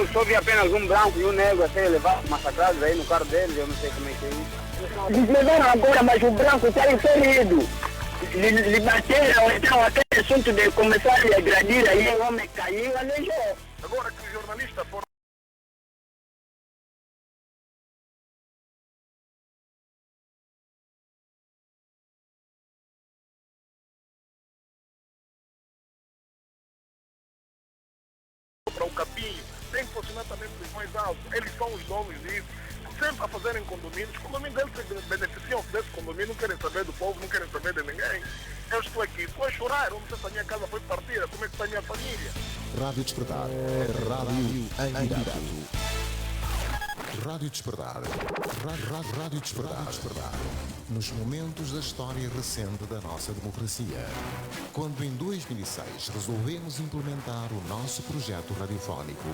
eu só vi apenas um branco e um negro até levar massacrados aí no carro deles, eu não sei como é que é isso. Eles levaram agora, mas o branco está ferido. Lhe bateram, então aquele assunto de começar a agredir aí, o homem caiu, aleijou. Agora que os jornalistas foram para o capinho, tem que funcionar também dos mais altos. Eles são os donos disso. Sempre a fazerem condomínios. Os condomínios eles se beneficiam desse condomínio, não querem saber do povo, não querem saber de ninguém. Eu estou aqui, estou a chorar, eu não sei se a minha casa foi partida, como é que está a minha família. Rádio Despertar. Rádio em direto. Rádio Despertar. Rádio Despertar. Nos momentos da história recente da nossa democracia. Quando em 2006 resolvemos implementar o nosso projeto radiofónico.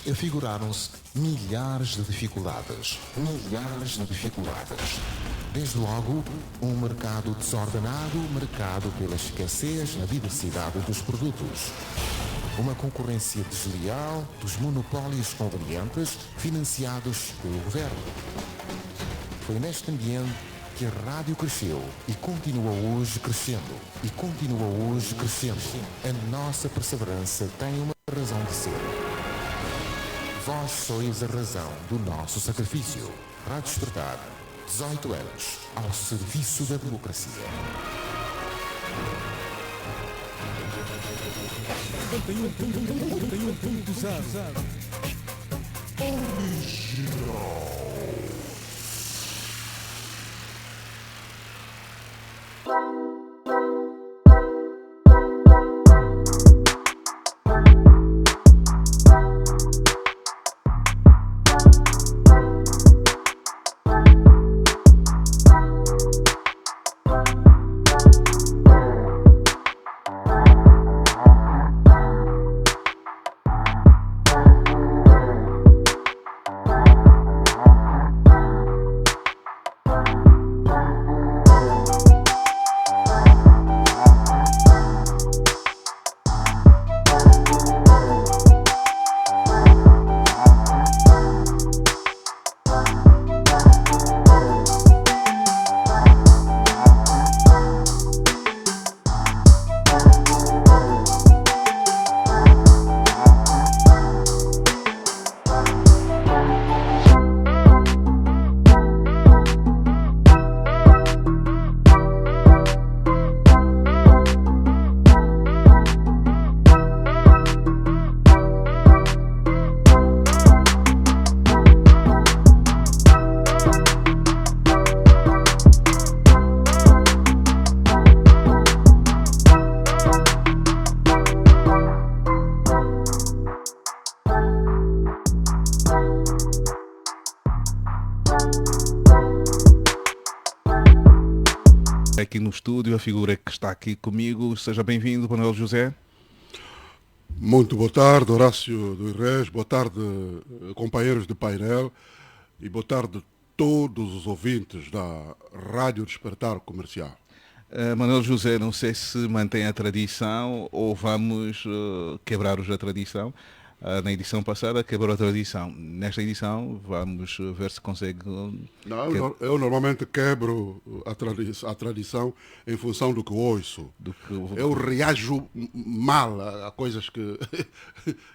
Afiguraram-se milhares de dificuldades. Desde logo, um mercado desordenado, marcado pela escassez na diversidade dos produtos. Uma concorrência desleal dos monopólios convenientes financiados pelo governo. Foi neste ambiente que a rádio cresceu e continua hoje crescendo. A nossa perseverança tem uma razão de ser. Vós sois a razão do nosso sacrifício. Rádio Despertar, 18 anos, ao serviço da democracia. Aqui no estúdio, a figura que está aqui comigo, seja bem-vindo, Manuel José. Muito boa tarde, Horácio do Irrés, boa tarde, companheiros de painel, e boa tarde a todos os ouvintes da Rádio Despertar Comercial. Manuel José, não sei se mantém a tradição ou vamos quebrar a tradição. Na edição passada quebrou a tradição. Nesta edição vamos ver se consegue... Não, eu normalmente quebro a tradição em função do que ouço. Eu reajo mal a coisas que...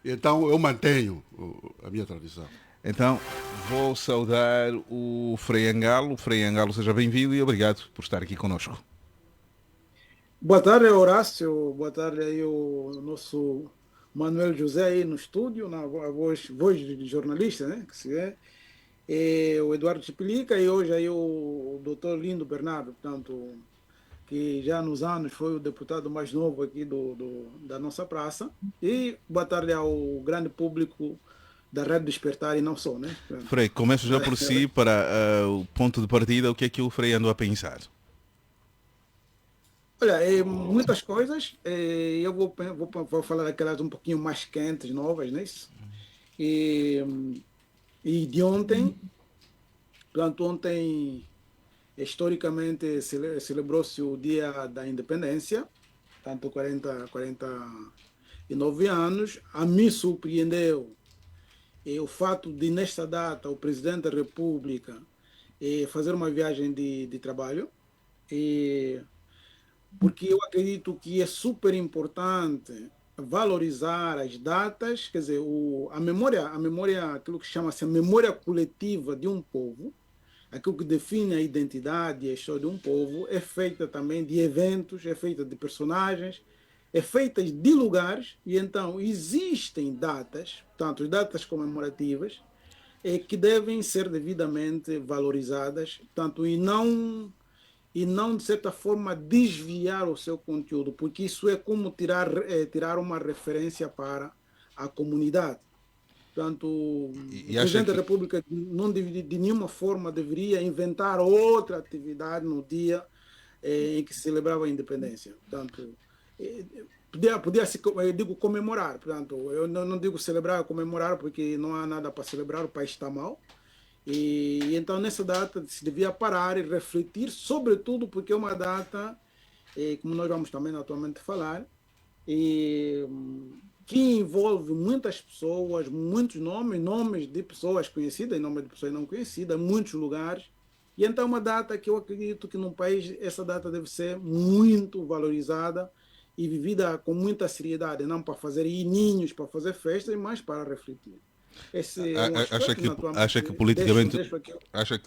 Então eu mantenho a minha tradição. Então vou saudar o Frei Angalo. Frei Angalo, seja bem-vindo e obrigado por estar aqui conosco. Boa tarde, Horácio. Boa tarde aí o nosso Manuel José aí no estúdio, na voz de jornalista, né? Que se é. E o Eduardo Chipilica e hoje aí o doutor Lindo Bernardo, portanto, que já nos anos foi o deputado mais novo aqui da nossa praça. E boa tarde ao grande público da Rádio Despertar e não só, né? Frei, começo já por si para o ponto de partida, o que é que o Frei andou a pensar? Olha, muitas coisas, eu vou falar daquelas um pouquinho mais quentes, novas, né? E de ontem, portanto, ontem, historicamente, celebrou-se o Dia da Independência, tanto 45 9 anos. A mim surpreendeu o fato de, nesta data, o Presidente da República fazer uma viagem de trabalho, porque eu acredito que é super importante valorizar as datas, quer dizer, a memória, aquilo que chama-se a memória coletiva de um povo, aquilo que define a identidade e a história de um povo, é feita também de eventos, é feita de personagens, é feita de lugares, e então existem datas, portanto, datas comemorativas, que devem ser devidamente valorizadas, portanto, e não, de certa forma, desviar o seu conteúdo, porque isso é como tirar uma referência para a comunidade. Portanto, o Presidente da República não de nenhuma forma deveria inventar outra atividade no dia em que se celebrava a independência. Portanto, podia se, eu digo comemorar, portanto, eu não digo celebrar, comemorar, porque não há nada para celebrar, o país está mal. E então, nessa data, se devia parar e refletir, sobretudo porque é uma data, como nós vamos também atualmente falar, que envolve muitas pessoas, muitos nomes de pessoas conhecidas e nomes de pessoas não conhecidas, muitos lugares. E então, uma data que eu acredito que num país, essa data deve ser muito valorizada e vivida com muita seriedade, não para fazer ninhos, para fazer festas, mas para refletir. Esse é um acha que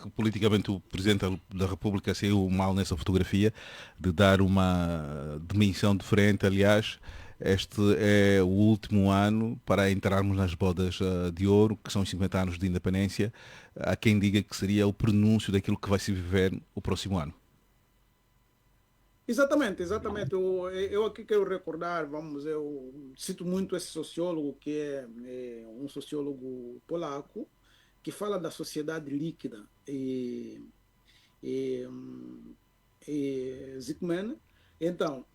politicamente o Presidente da República saiu mal nessa fotografia de dar uma dimensão diferente? Aliás, este é o último ano para entrarmos nas bodas de ouro, que são os 50 anos de independência. Há quem diga que seria o prenúncio daquilo que vai se viver o próximo ano. Exatamente. Eu aqui quero recordar, eu cito muito esse sociólogo, que é um sociólogo polaco, que fala da sociedade líquida, Zygmunt. Então,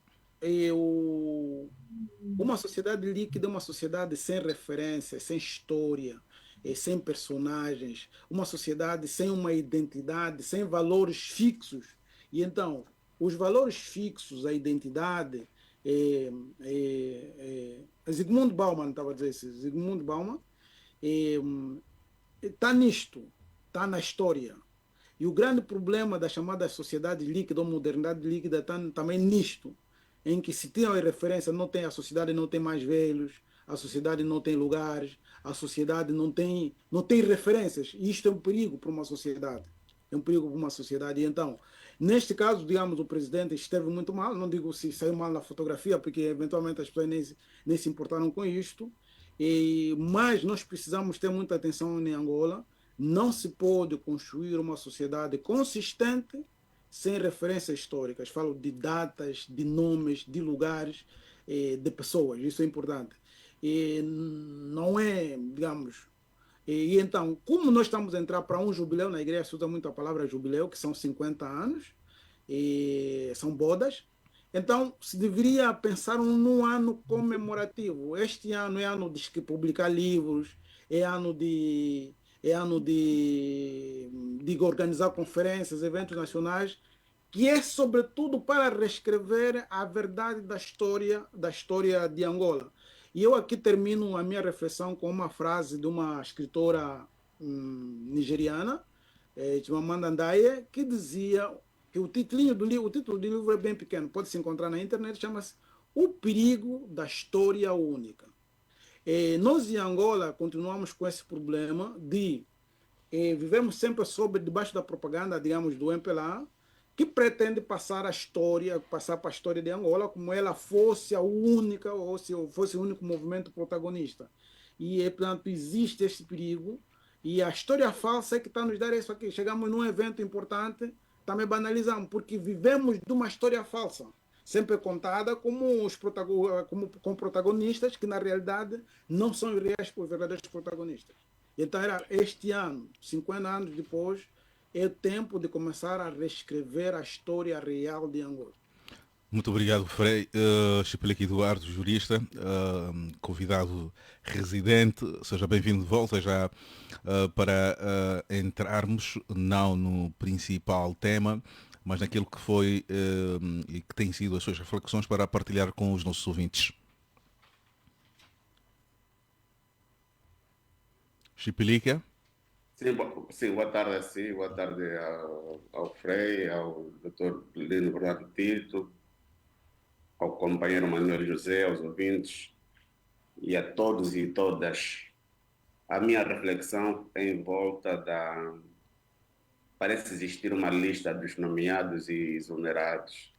uma sociedade líquida é uma sociedade sem referências, sem história, sem personagens, uma sociedade sem uma identidade, sem valores fixos. E então, os valores fixos, a identidade, Zygmunt Bauman estava a dizer isso, Zygmunt Bauman, está nisto, está na história. E o grande problema da chamada sociedade líquida ou modernidade líquida está também nisto, em que se tem a referência, a sociedade não tem mais velhos, a sociedade não tem lugares, a sociedade não tem referências. E isto é um perigo para uma sociedade. É um perigo para uma sociedade. E então, neste caso, digamos, o presidente esteve muito mal, não digo se saiu mal na fotografia, porque eventualmente as pessoas nem se importaram com isto, mas nós precisamos ter muita atenção em Angola. Não se pode construir uma sociedade consistente sem referências históricas. Falo de datas, de nomes, de lugares, de pessoas. Isso é importante. Não é, digamos... E então, como nós estamos a entrar para um jubileu, na igreja se usa muito a palavra jubileu, que são 50 anos, são bodas, então se deveria pensar num ano comemorativo. Este ano é ano de publicar livros, é ano de organizar conferências, eventos nacionais, que é sobretudo para reescrever a verdade da história de Angola. E eu aqui termino a minha reflexão com uma frase de uma escritora nigeriana, Chimamanda Ndaye, que dizia que o título do livro é bem pequeno, pode se encontrar na internet, chama-se O Perigo da História Única. Nós em Angola continuamos com esse problema de vivemos sempre debaixo da propaganda, digamos, do MPLA, que pretende passar para a história de Angola como ela fosse a única, ou se fosse o único movimento protagonista. E, portanto, existe esse perigo, e a história falsa é que está a nos dar isso aqui. Chegamos num evento importante, também banalizamos, porque vivemos de uma história falsa, sempre contada com protagonistas que, na realidade, não são os verdadeiros protagonistas. Então, era este ano, 50 anos depois, é tempo de começar a reescrever a história real de Angola. Muito obrigado, Frei. Chipeleque Eduardo, jurista, convidado residente. Seja bem-vindo de volta já para entrarmos, não no principal tema, mas naquilo que foi e que tem sido as suas reflexões para partilhar com os nossos ouvintes. Chipilica. Sim, boa tarde a si, boa tarde ao Frei, ao Dr. Lino Bernardo Tito, ao companheiro Manuel José, aos ouvintes e a todos e todas. A minha reflexão é em volta da... Parece existir uma lista dos nomeados e exonerados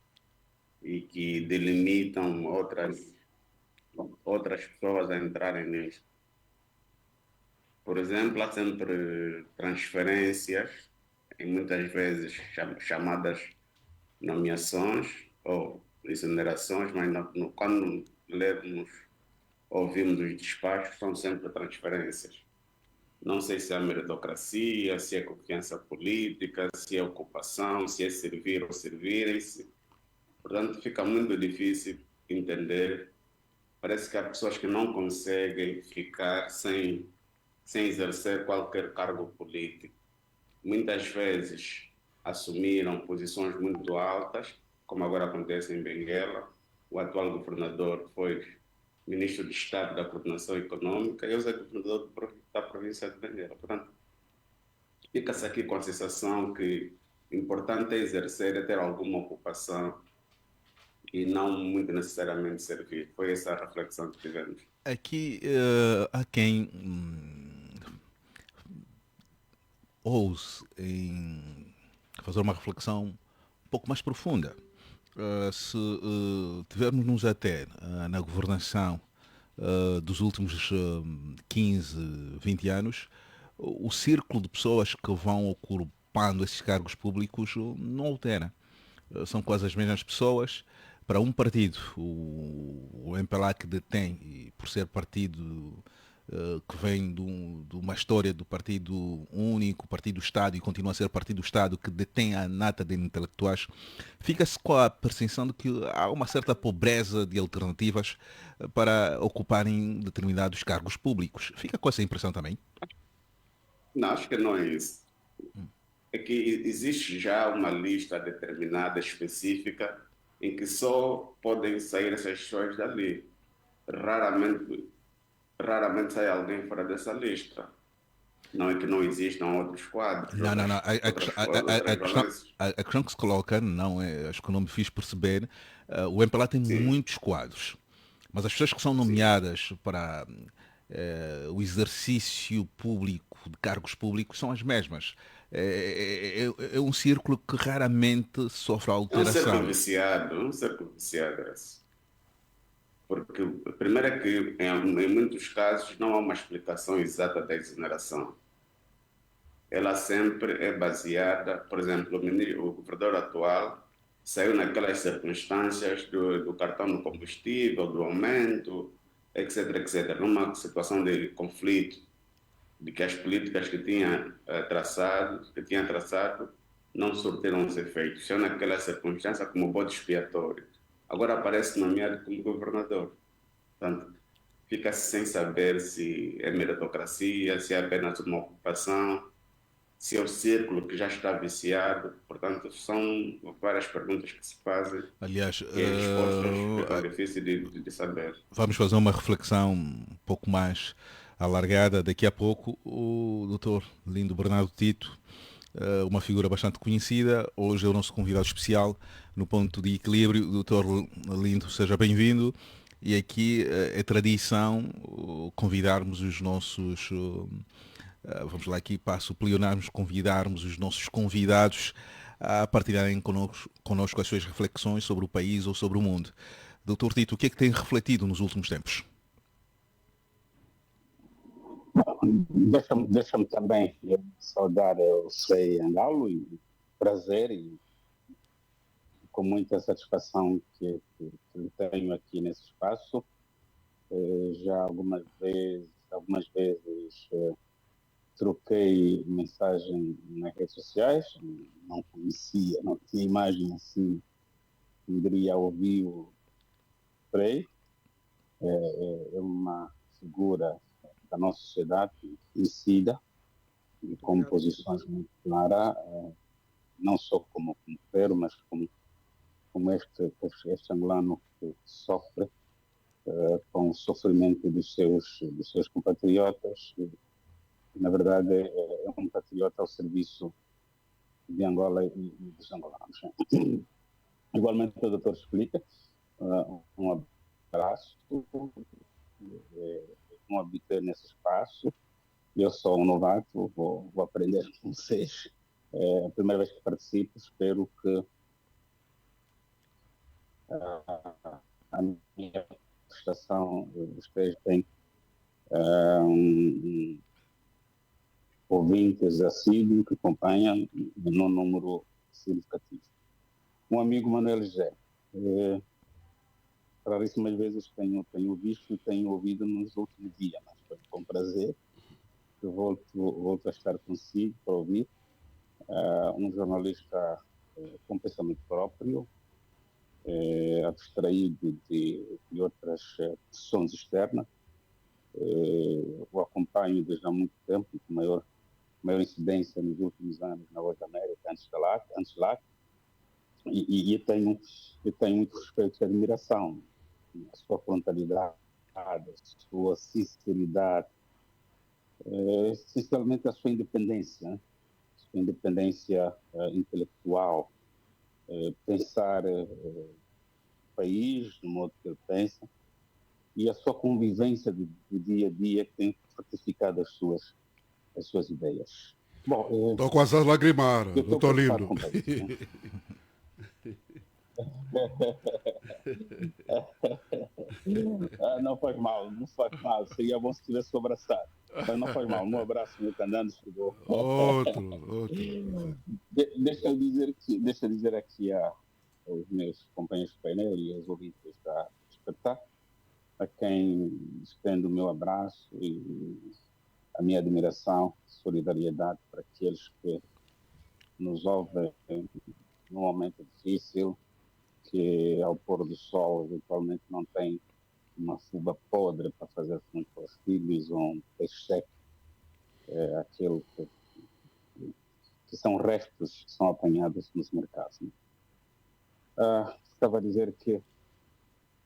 e que delimitam outras pessoas a entrarem nisto. Por exemplo, há sempre transferências, e muitas vezes chamadas nomeações ou exonerações, mas quando ouvimos os despachos, são sempre transferências. Não sei se é meritocracia, se é confiança política, se é ocupação, se é servir ou servirem-se. Portanto, fica muito difícil entender. Parece que há pessoas que não conseguem ficar sem exercer qualquer cargo político. Muitas vezes assumiram posições muito altas, como agora acontece em Benguela. O atual governador foi ministro de Estado da Coordenação Econômica e hoje é governador da província de Benguela. Portanto, fica-se aqui com a sensação que importante é exercer, é ter alguma ocupação e não muito necessariamente servir. Foi essa a reflexão que tivemos. Aqui há quem ouse em fazer uma reflexão um pouco mais profunda. Se tivermos-nos até na governação dos últimos 15, 20 anos, o círculo de pessoas que vão ocupando esses cargos públicos não altera. São quase as mesmas pessoas. Para um partido, o MPLA que detém, e por ser partido que vem de uma história do partido único, partido do Estado, e continua a ser partido do Estado que detém a nata de intelectuais, fica-se com a percepção de que há uma certa pobreza de alternativas para ocuparem determinados cargos públicos. Fica com essa impressão também? Não, acho que não é isso. É que existe já uma lista determinada, específica, em que só podem sair essas pessoas dali. Raramente sai alguém fora dessa lista. Não é que não existam outros quadros. Não. A questão que se coloca, não é, acho que eu não me fiz perceber, o MPLA tem muitos quadros, mas as pessoas que são nomeadas para o exercício público de cargos públicos são as mesmas. É um círculo que raramente sofre alteração. É um círculo viciado esse. Porque, primeiro é que, em muitos casos, não há uma explicação exata da exoneração. Ela sempre é baseada, por exemplo, o governador atual saiu naquelas circunstâncias do cartão do combustível, do aumento, etc. Numa situação de conflito, de que as políticas que tinha traçado não surtiram os efeitos. Saiu naquela circunstância como bode expiatório. Agora aparece nomeado como governador. Portanto, fica-se sem saber se é meritocracia, se é apenas uma ocupação, se é o círculo que já está viciado. Portanto, são várias perguntas que se fazem. Aliás, e as respostas é difícil de saber. Vamos fazer uma reflexão um pouco mais alargada. Daqui a pouco, o Dr. Lindo Bernardo Tito, uma figura bastante conhecida, hoje é o nosso convidado especial no Ponto de Equilíbrio. Dr. Lindo, seja bem-vindo. E aqui é tradição convidarmos os nossos, vamos lá aqui para suplionarmos, convidarmos os nossos convidados a partilharem connosco as suas reflexões sobre o país ou sobre o mundo. Dr. Tito, o que é que tem refletido nos últimos tempos? Deixa-me também saudar o Frei Angalo e prazer e com muita satisfação que tenho aqui nesse espaço. Já algumas vezes troquei mensagem nas redes sociais, não conhecia, não tinha imagem assim, poderia ouvir o Frei. É uma figura da nossa sociedade conhecida e com posições muito claras, não só como Pedro, mas como este angolano que sofre com o sofrimento dos seus compatriotas Na verdade, é um patriota ao serviço de Angola e dos angolanos. Igualmente, o doutor explica, um abraço, não habitei nesse espaço, eu sou um novato, vou aprender com vocês. É a primeira vez que participo, espero que a minha prestação esteja bem. Ouvintes assíduos que acompanham num número significativo. Um amigo, Manuel José, raríssimas vezes tenho visto e tenho ouvido nos últimos dias, mas foi com prazer que volto a estar consigo para ouvir. Um jornalista com pensamento próprio, abstraído de outras pressões externas. O acompanho desde há muito tempo, com maior incidência nos últimos anos na Voz da América, antes lá, e eu tenho muito respeito e admiração. A sua frontalidade, a sua sinceridade, essencialmente a sua independência, né? A sua independência intelectual, pensar o país do modo que ele pensa, e a sua convivência do dia a dia que tem fortificado as suas ideias. Bom, estou quase a lagrimar, doutor Lindo. Não faz mal, seria bom se tivesse abraçado, mas não faz mal. Um abraço, meu candando chegou. Outro. Deixa eu dizer aqui aos meus companheiros de painel e aos ouvintes da Despertar, a quem estendo o meu abraço e a minha admiração, solidariedade para aqueles que nos ouvem num momento difícil, que ao pôr do sol eventualmente não tem uma fuba podre para fazer frente aos filhos, ou um peixe seco, aquele que são restos que são apanhados nos mercados. Né? Estava a dizer que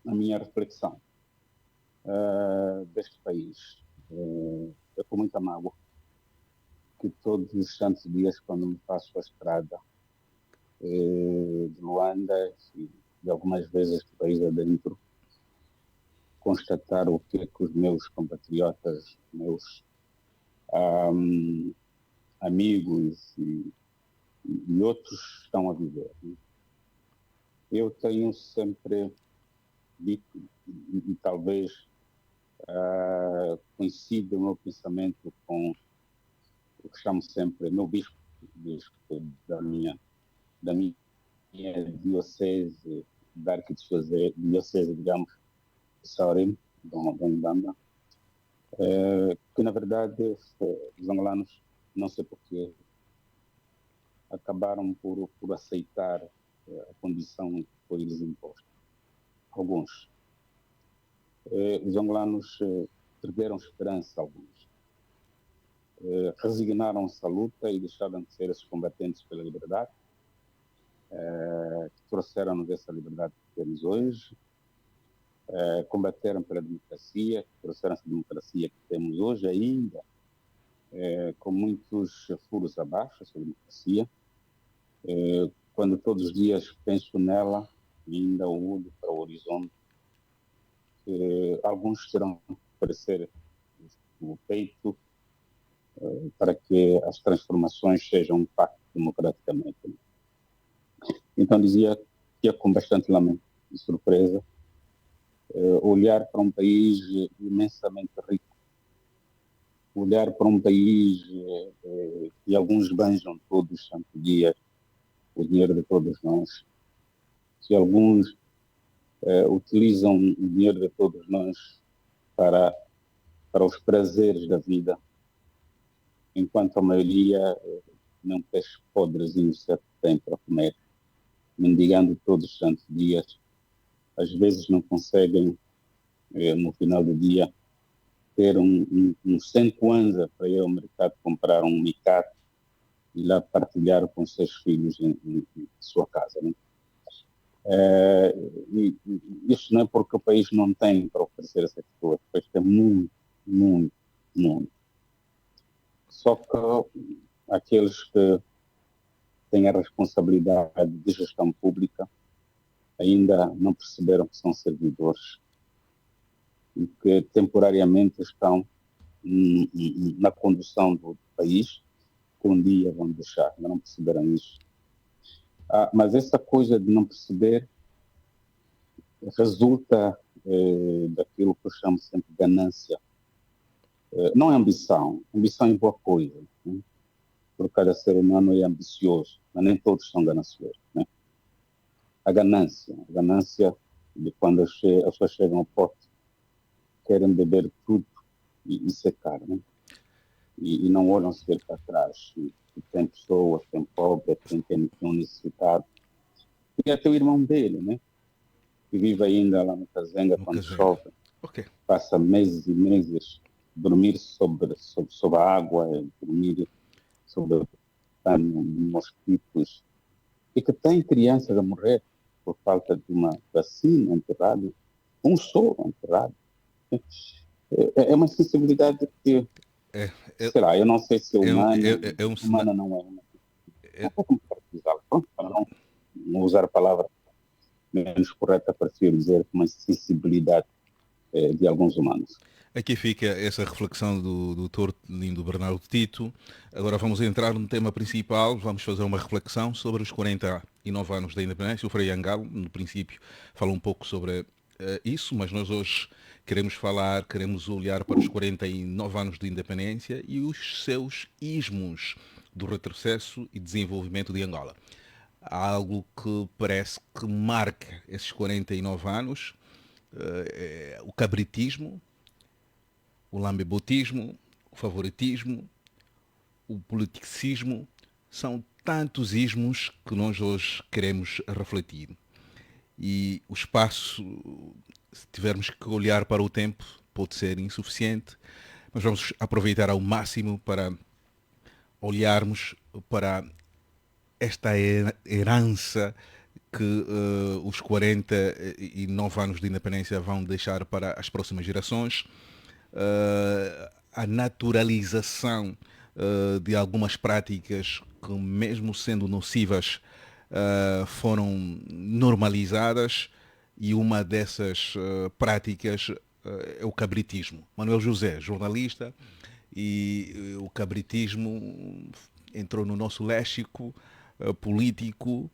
a minha reflexão deste país é com muita mágoa que todos os santos dias, quando me passo a estrada de Luanda e algumas vezes do país adentro, constatar o que é que os meus compatriotas, meus amigos e outros estão a viver. Né? Eu tenho sempre dito, e talvez coincida o meu pensamento com o que chamo sempre meu bispo da minha diocese, da arquidiocese, digamos, de Saurim, Dom Banda, que na verdade os angolanos, não sei porquê, acabaram por aceitar a condição que foi lhes imposta. Alguns. Os angolanos perderam esperança, alguns. Resignaram-se à luta e deixaram de ser esses combatentes pela liberdade, que trouxeram-nos essa liberdade que temos hoje, combateram pela democracia, que trouxeram essa democracia que temos hoje ainda, com muitos furos abaixo, essa democracia. Quando todos os dias penso nela, ainda olho para o horizonte, alguns terão que aparecer no peito para que as transformações sejam um pacto democraticamente. Então dizia que é com bastante lamento e surpresa olhar para um país imensamente rico, olhar para um país que alguns banjam todos os santos dias o dinheiro de todos nós, que alguns utilizam o dinheiro de todos nós para os prazeres da vida, enquanto a maioria nem um peixe podrezinho certo tem para comer, mendigando todos os santos dias. Às vezes não conseguem, no final do dia, ter um 100 kwanza para ir ao mercado comprar um micate e lá partilhar com seus filhos em sua casa. Né? E isso não é porque o país não tem para oferecer essa pessoa, o país tem muito, muito, muito. Só que aqueles que têm a responsabilidade de gestão pública ainda não perceberam que são servidores e que temporariamente estão na condução do país, que um dia vão deixar, ainda não perceberam isso. Mas essa coisa de não perceber resulta daquilo que eu chamo sempre de ganância. Não é ambição. Ambição é boa coisa, né? Porque cada ser humano é ambicioso, mas nem todos são gananciosos, né? A ganância de quando as pessoas chegam ao pote, querem beber tudo e secar, né? E não olham sequer para trás. E tem pessoas, tem pobre, tem um necessitado. E até o irmão dele, né? Que vive ainda lá no Cazenga quando chove. Okay. Passa meses e meses dormir sobre a água, dormir sobre mosquitos. E que tem crianças a morrer por falta de uma vacina enterrada. Um só enterrado. É uma sensibilidade que, sei lá, eu não sei se é humana, humana não é. Não sei como caracterizá-la. Pronto, para não usar a palavra menos correta, prefiro dizer uma sensibilidade de alguns humanos. Aqui fica essa reflexão do Dr. Lindo Bernardo Tito. Agora vamos entrar no tema principal, vamos fazer uma reflexão sobre os 49 anos da independência. O Frei Angalo, no princípio, falou um pouco sobre isso, mas nós hoje queremos olhar para os 49 anos de independência e os seus ismos do retrocesso e desenvolvimento de Angola. Há algo que parece que marca esses 49 anos, o cabritismo, o lambebutismo, o favoritismo, o politicismo, são tantos ismos que nós hoje queremos refletir. E o espaço, se tivermos que olhar para o tempo, pode ser insuficiente, mas vamos aproveitar ao máximo para olharmos para esta herança que os 49 anos de independência vão deixar para as próximas gerações. A naturalização de algumas práticas que, mesmo sendo nocivas, foram normalizadas, e uma dessas práticas é o cabritismo. Manuel José, jornalista, e o cabritismo entrou no nosso léxico político.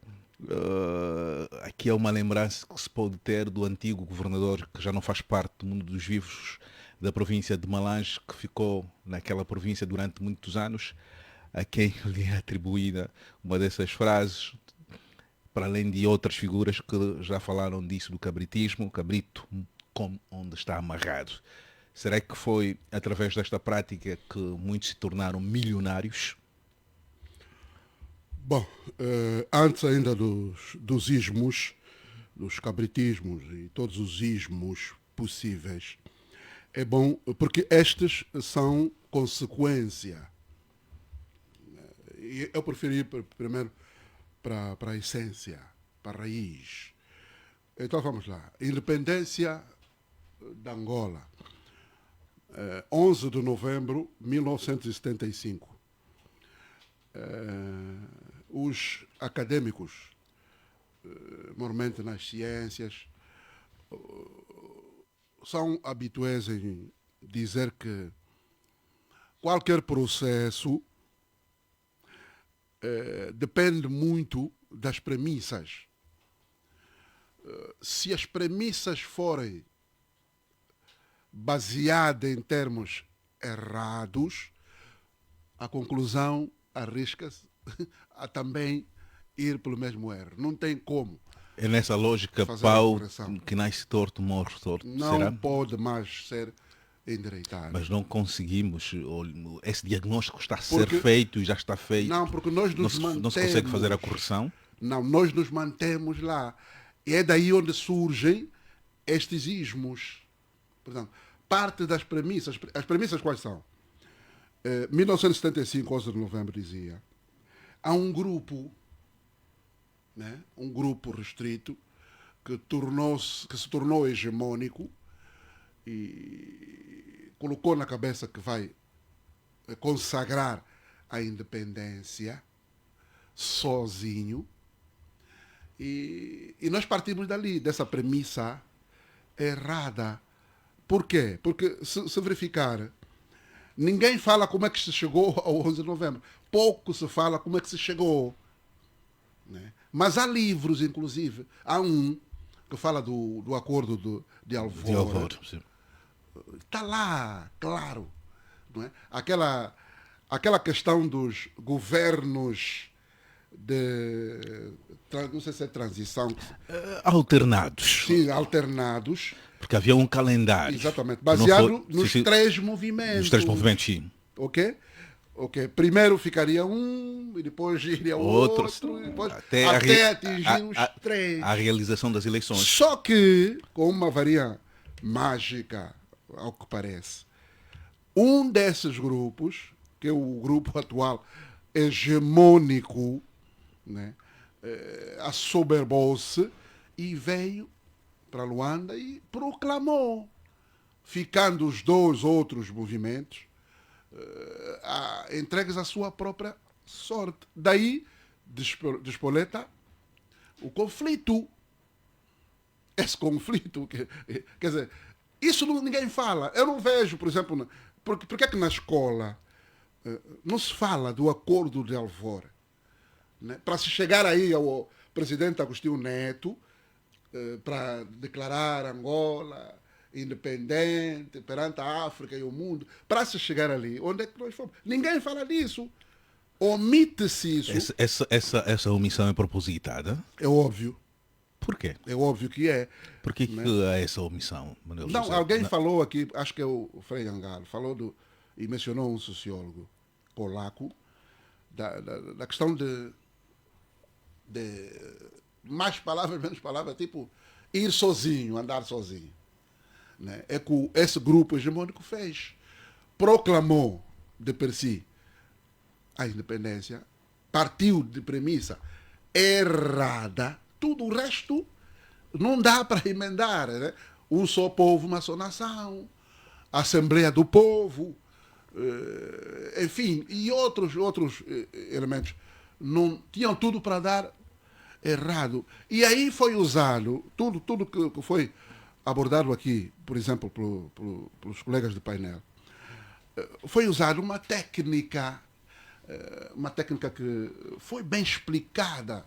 Aqui é uma lembrança que se pode ter do antigo governador, que já não faz parte do mundo dos vivos, da província de Malange, que ficou naquela província durante muitos anos, a quem lhe é atribuída uma dessas frases, para além de outras figuras que já falaram disso, do cabritismo, cabrito como onde está amarrado. Será que foi através desta prática que muitos se tornaram milionários? Bom, antes ainda dos ismos, dos cabritismos e todos os ismos possíveis, é bom, porque estes são consequência. Eu prefiro ir primeiro para a essência, para a raiz. Então vamos lá. Independência da Angola, 11 de novembro de 1975. Os acadêmicos, normalmente nas ciências, são habituais em dizer que qualquer processo depende muito das premissas. Se as premissas forem baseadas em termos errados, a conclusão arrisca-se a também ir pelo mesmo erro. Não tem como. É nessa lógica, pau que nasce torto, morre torto. Não será? Pode mais ser endireitado. Mas não conseguimos. Esse diagnóstico está a ser feito e já está feito. Não, porque nós nos mantemos. Não se consegue fazer a correção? Não, nós nos mantemos lá. E é daí onde surgem estes ismos. Portanto, parte das premissas. As premissas quais são? 1975, 11 de novembro, dizia: há um grupo, né, um grupo restrito que se tornou hegemônico e colocou na cabeça que vai consagrar a independência sozinho. E nós partimos dali, dessa premissa errada. Por quê? Porque se verificar, ninguém fala como é que se chegou ao 11 de novembro. Pouco se fala como é que se chegou. Né? Mas há livros, inclusive. Há um que fala do acordo de Alvor. Está lá, claro. Não é? Aquela questão dos governos não sei se é transição. Alternados. Sim, alternados. Porque havia um calendário. Exatamente. Baseado nos três movimentos. Nos três movimentos, sim. Ok? Primeiro ficaria um, e depois iria outro e depois, até atingir os três. A realização das eleições. Só que, com uma varinha mágica, ao que parece, um desses grupos, que é o grupo atual hegemônico, né, assoberbou-se e veio para Luanda e proclamou, ficando os dois outros movimentos entregues à sua própria sorte. Daí despoleta o conflito. Esse conflito, quer dizer, isso ninguém fala. Eu não vejo, por exemplo, por que é que na escola não se fala do acordo de Alvor? Né? Para se chegar aí ao presidente Agostinho Neto, para declarar Angola independente perante a África e o mundo, para se chegar ali, onde é que nós fomos? Ninguém fala disso. Omite-se isso. Essa omissão é propositada? É óbvio. Por quê? É óbvio que é. Por que é essa omissão, Manuel Não, José? alguém falou aqui, acho que é o Frei Angalo, falou e mencionou um sociólogo polaco, da questão de mais palavras, menos palavras, tipo ir sozinho, andar sozinho. Né? É que esse grupo hegemônico fez. Proclamou de per si a independência, partiu de premissa errada, tudo o resto não dá para emendar. Né? Um só povo, uma só nação, Assembleia do Povo, enfim, e outros elementos. Não tinham tudo para dar errado. E aí foi usado, tudo que foi abordado aqui, por exemplo, pelos colegas do painel, foi usado uma técnica que foi bem explicada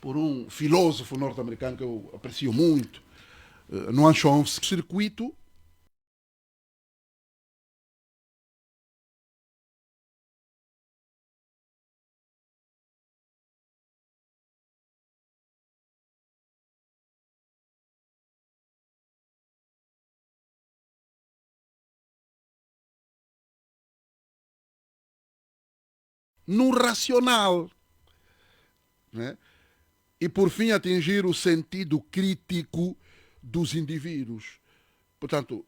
por um filósofo norte-americano que eu aprecio muito, Noam Chomsky, circuito no racional, né? E por fim atingir o sentido crítico dos indivíduos. Portanto,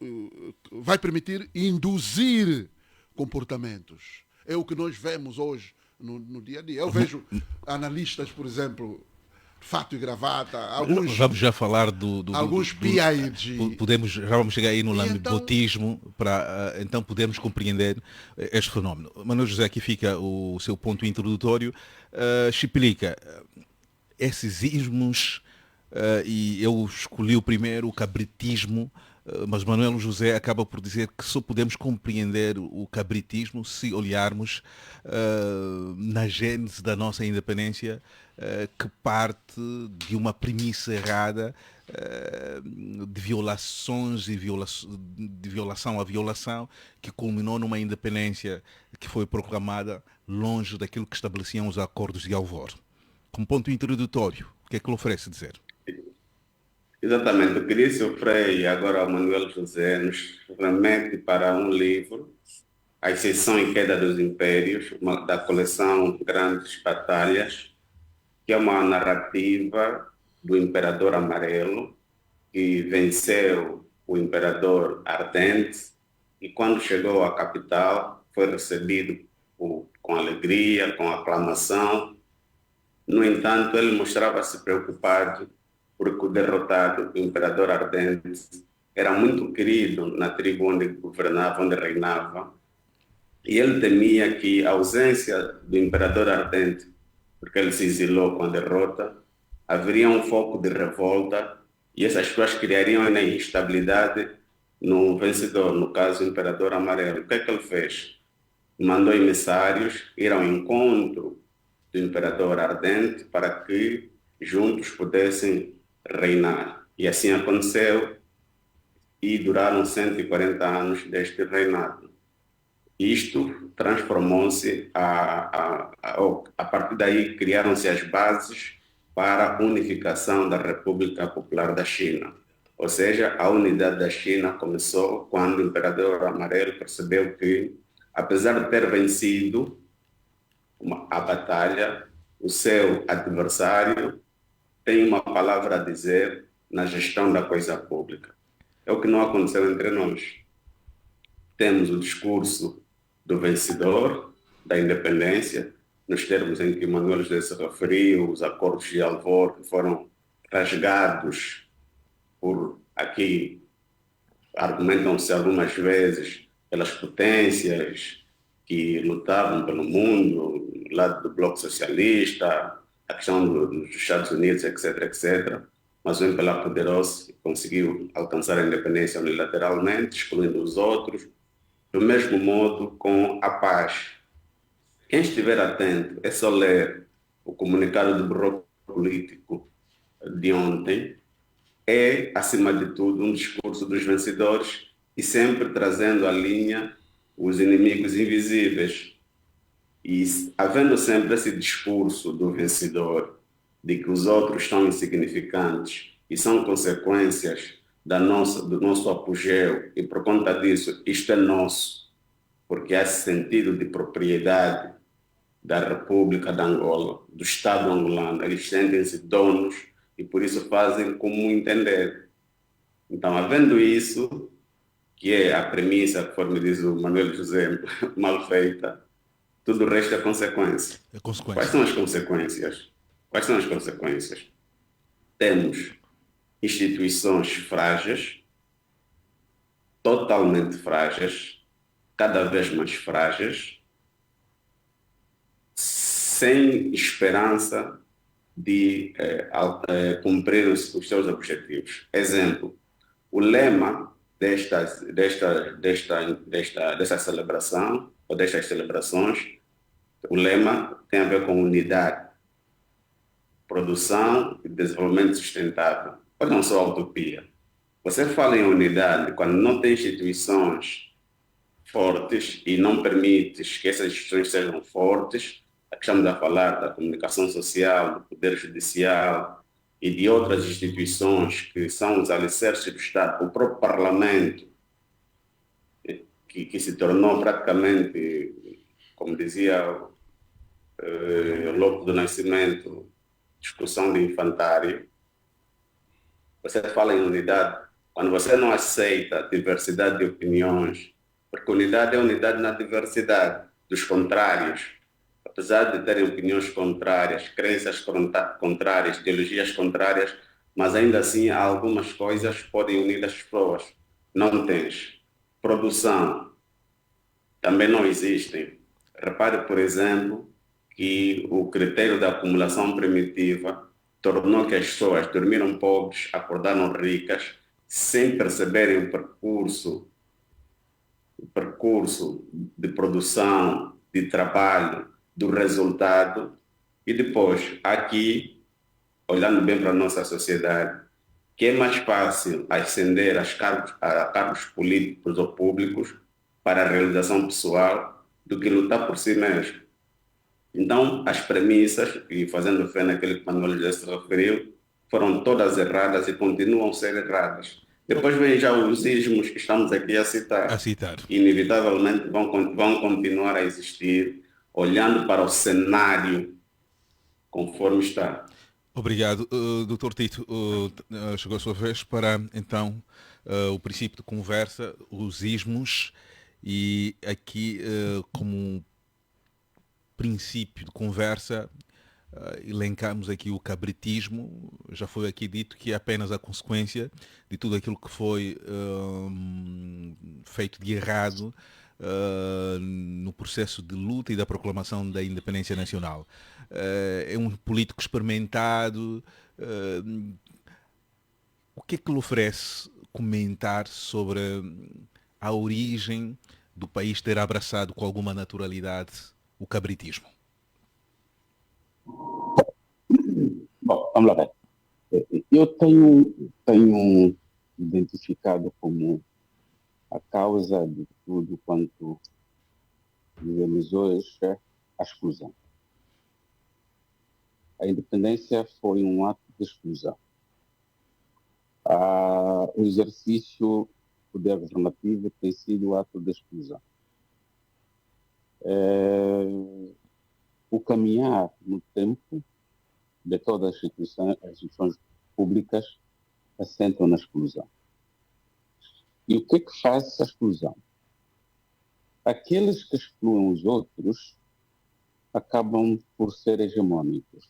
vai permitir induzir comportamentos. É o que nós vemos hoje no dia a dia. Eu vejo analistas, por exemplo, fato e gravata, alguns... Vamos já falar alguns PhD. Já vamos chegar aí no lambotismo, para então podermos compreender este fenómeno. Manuel José, aqui fica o seu ponto introdutório. Explica esses ismos, e eu escolhi o primeiro, o cabritismo, mas Manuel José acaba por dizer que só podemos compreender o cabritismo se olharmos na gênese da nossa independência, que parte de uma premissa errada de violações e de violação a violação, que culminou numa independência que foi proclamada longe daquilo que estabeleciam os acordos de Alvor. Como ponto introdutório, o que é que lhe oferece dizer? Exatamente, eu queria que o Frei, agora o Manuel José, nos remete para um livro, A Ascensão e Queda dos Impérios, da coleção Grandes Batalhas, que é uma narrativa do Imperador Amarelo, que venceu o Imperador Ardente, e quando chegou à capital foi recebido com alegria, com aclamação. No entanto, ele mostrava-se preocupado porque o derrotado, o Imperador Ardente, era muito querido na tribo onde governava, onde reinava, E ele temia que a ausência do imperador ardente, porque ele se exilou com a derrota, haveria um foco de revolta e essas pessoas criariam uma instabilidade no vencedor, no caso o imperador amarelo. O que é que ele fez? Mandou emissários ir ao encontro do imperador ardente para que juntos pudessem reinar. E assim aconteceu e duraram 140 anos deste reinado. Isto transformou-se, a partir daí criaram-se as bases para a unificação da República Popular da China. Ou seja, a unidade da China começou quando o imperador amarelo percebeu que, apesar de ter vencido a batalha, o seu adversário tem uma palavra a dizer na gestão da coisa pública. É o que não aconteceu entre nós. Temos o discurso do vencedor, da independência, nos termos em que Manuel José se referiu, os acordos de Alvor que foram rasgados por aqui, argumentam-se algumas vezes pelas potências que lutavam pelo mundo, do lado do Bloco Socialista, a questão dos Estados Unidos, etc., etc., mas o MPLA poderoso conseguiu alcançar a independência unilateralmente, excluindo os outros, do mesmo modo com a paz. Quem estiver atento é só ler o comunicado do Bureau Político de ontem, é, acima de tudo, um discurso dos vencedores e sempre trazendo à linha os inimigos invisíveis. E havendo sempre esse discurso do vencedor, de que os outros são insignificantes e são consequências do nosso apogeu, e por conta disso, isto é nosso, porque há esse sentido de propriedade da República de Angola, do Estado angolano, eles sentem-se donos e por isso fazem como entender. Então, havendo isso, que é a premissa, conforme diz o Manuel José, mal feita, tudo o resto é consequência. Quais são as consequências? Quais são as consequências? Temos instituições frágeis, totalmente frágeis, cada vez mais frágeis, sem esperança de cumprir os seus objetivos. Exemplo, o lema desta celebração, ou destas celebrações, o lema tem a ver com unidade, produção e desenvolvimento sustentável. Olha, não só a utopia. Você fala em unidade quando não tem instituições fortes e não permite que essas instituições sejam fortes. Estamos a falar da comunicação social, do poder judicial e de outras instituições que são os alicerces do Estado. O próprio parlamento, que se tornou praticamente, como dizia Lopo do Nascimento, discussão de infantário. Você fala em unidade quando você não aceita diversidade de opiniões, porque unidade é unidade na diversidade dos contrários. Apesar de terem opiniões contrárias, crenças contrárias, ideologias contrárias, mas ainda assim há algumas coisas que podem unir as pessoas. Não tens. Produção. Também não existem. Repare, por exemplo, que o critério da acumulação primitiva tornou que as pessoas dormiram pobres, acordaram ricas, sem perceberem o percurso de produção, de trabalho, do resultado. E depois, aqui, olhando bem para a nossa sociedade, que é mais fácil ascender a cargos políticos ou públicos para a realização pessoal do que lutar por si mesmo. Então, as premissas, e fazendo fé naquilo que Manuel já se referiu, foram todas erradas e continuam a ser erradas. Depois vem já os ismos que estamos aqui a citar. Inevitavelmente vão continuar a existir, olhando para o cenário conforme está. Obrigado. Dr. Tito, chegou a sua vez para, então, o princípio de conversa, os ismos, e aqui, como princípio de conversa, elencamos aqui o cabritismo. Já foi aqui dito que é apenas a consequência de tudo aquilo que foi feito de errado no processo de luta e da proclamação da independência nacional. É um político experimentado. O que é que lhe oferece comentar sobre a origem do país ter abraçado com alguma naturalidade o cabritismo? Bom, vamos lá ver. Eu tenho identificado como a causa de tudo quanto vivemos hoje a exclusão. A independência foi um ato de exclusão. O exercício do poder governativo tem sido um ato de exclusão. O caminhar no tempo de todas as instituições públicas assentam na exclusão. E o que é que faz essa exclusão? Aqueles que excluem os outros acabam por ser hegemônicos.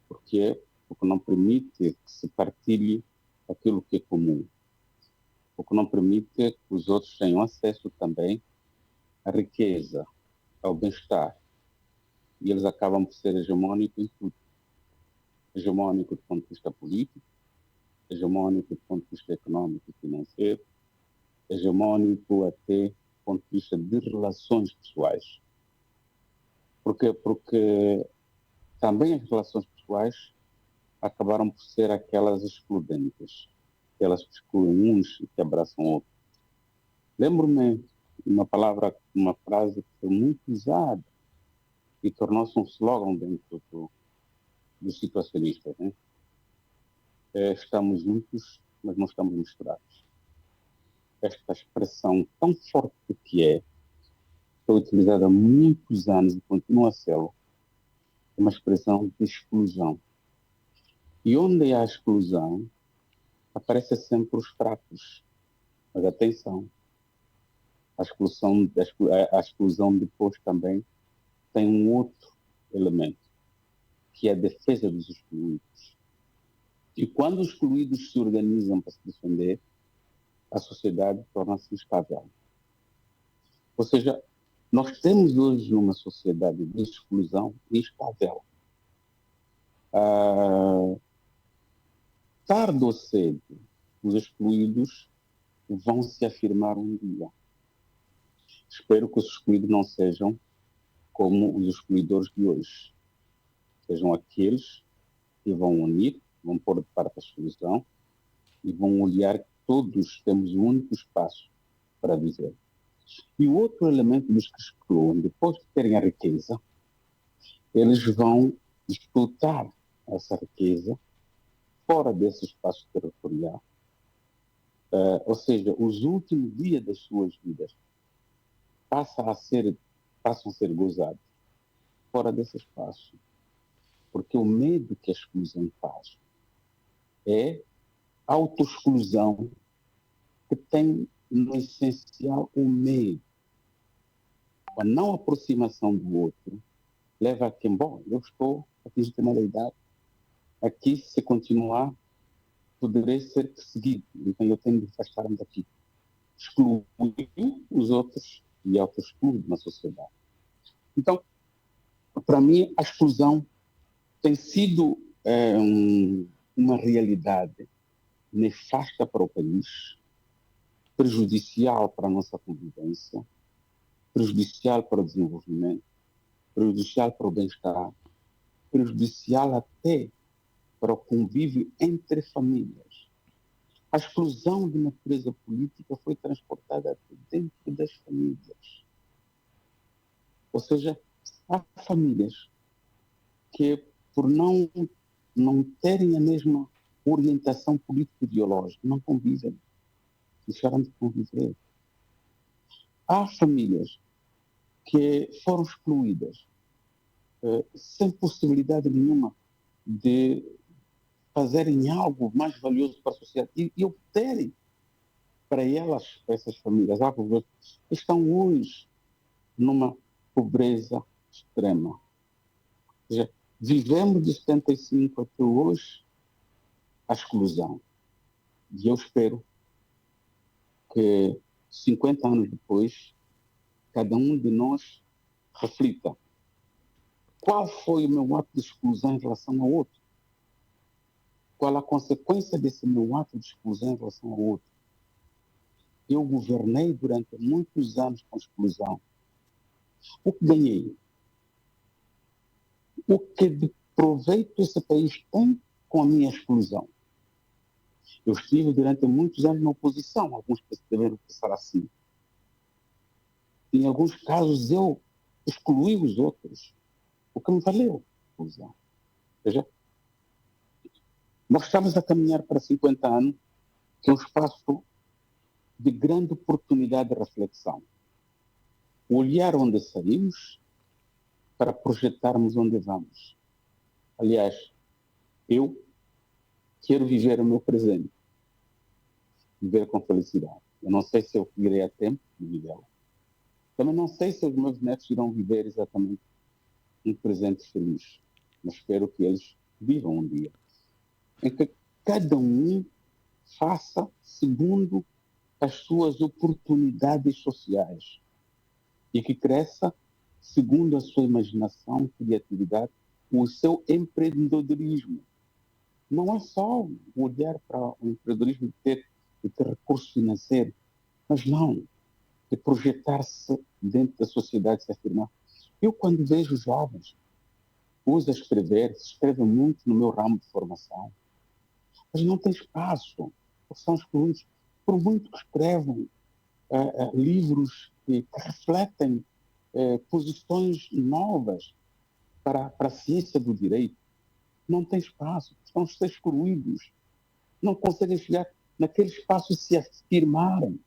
Por quê? Porque não permite que se partilhe aquilo que é comum. Porque não permite que os outros tenham acesso também à riqueza, ao bem-estar. E eles acabam por ser hegemônicos em tudo. Hegemônico do ponto de vista político, hegemônico do ponto de vista econômico e financeiro, hegemônico até do ponto de vista de relações pessoais. Porquê? Porque também as relações pessoais acabaram por ser aquelas excludentes, aquelas que excluem uns e que abraçam outros. Lembro-me uma frase que foi muito usada e tornou-se um slogan dentro dos situacionistas, né? Estamos juntos, mas não estamos misturados. Esta expressão tão forte que foi utilizada há muitos anos e continua a ser uma expressão de exclusão. E onde há exclusão, aparecem sempre os fracos. Mas atenção, a exclusão depois também tem um outro elemento, que é a defesa dos excluídos. E quando os excluídos se organizam para se defender, a sociedade torna-se instável. Ou seja, nós temos hoje uma sociedade de exclusão instável. Tarde ou cedo, os excluídos vão se afirmar um dia. Espero que os excluídos não sejam como os excluidores de hoje. Sejam aqueles que vão unir, vão pôr de parte a exclusão e vão olhar que todos temos um único espaço para viver. E o outro elemento dos que excluem, depois de terem a riqueza, eles vão explotar essa riqueza fora desse espaço territorial. Ou seja, os últimos dias das suas vidas passam a ser gozados fora desse espaço. Porque o medo que a exclusão faz é a autoexclusão, que tem no essencial o medo. A não aproximação do outro leva a que, bom, eu estou atingindo determinada idade, aqui, se continuar, poderei ser perseguido, então eu tenho de afastar-me daqui. Excluo os outros e auto-excluo na sociedade. Então, para mim, a exclusão tem sido uma realidade nefasta para o país, prejudicial para a nossa convivência, prejudicial para o desenvolvimento, prejudicial para o bem-estar, prejudicial até para o convívio entre famílias. A exclusão de natureza política foi transportada dentro das famílias. Ou seja, há famílias que, por não terem a mesma orientação político-ideológica, não convivem, deixaram de conviver. Há famílias que foram excluídas sem possibilidade nenhuma de fazerem algo mais valioso para a sociedade e obterem para elas, para essas famílias, que estão hoje numa pobreza extrema. Ou seja, vivemos de 75 até hoje a exclusão. E eu espero que 50 anos depois, cada um de nós reflita qual foi o meu ato de exclusão em relação ao outro. Qual a consequência desse meu ato de exclusão em relação ao outro? Eu governei durante muitos anos com exclusão. O que ganhei? O que de proveito esse país tem com a minha exclusão? Eu estive durante muitos anos na oposição, alguns devem pensar assim. Em alguns casos eu excluí os outros, o que me valeu a exclusão. Veja, nós estamos a caminhar para 50 anos, que é um espaço de grande oportunidade de reflexão. Olhar onde saímos para projetarmos onde vamos. Aliás, eu quero viver o meu presente, viver com felicidade. Eu não sei se eu irei a tempo de vivê-lo. Também não sei se os meus netos irão viver exatamente um presente feliz, mas espero que eles vivam um dia em que cada um faça segundo as suas oportunidades sociais e que cresça segundo a sua imaginação, criatividade, o seu empreendedorismo. Não é só olhar para o empreendedorismo de ter recurso financeiro, mas não, de projetar-se dentro da sociedade, se afirmar. Eu, quando vejo jovens, uso a escrever, escrevem muito no meu ramo de formação, mas não tem espaço, são excluídos, por muito que escrevam livros que refletem posições novas para a ciência do direito, não tem espaço, estão a ser excluídos, não conseguem chegar naquele espaço e se afirmarem,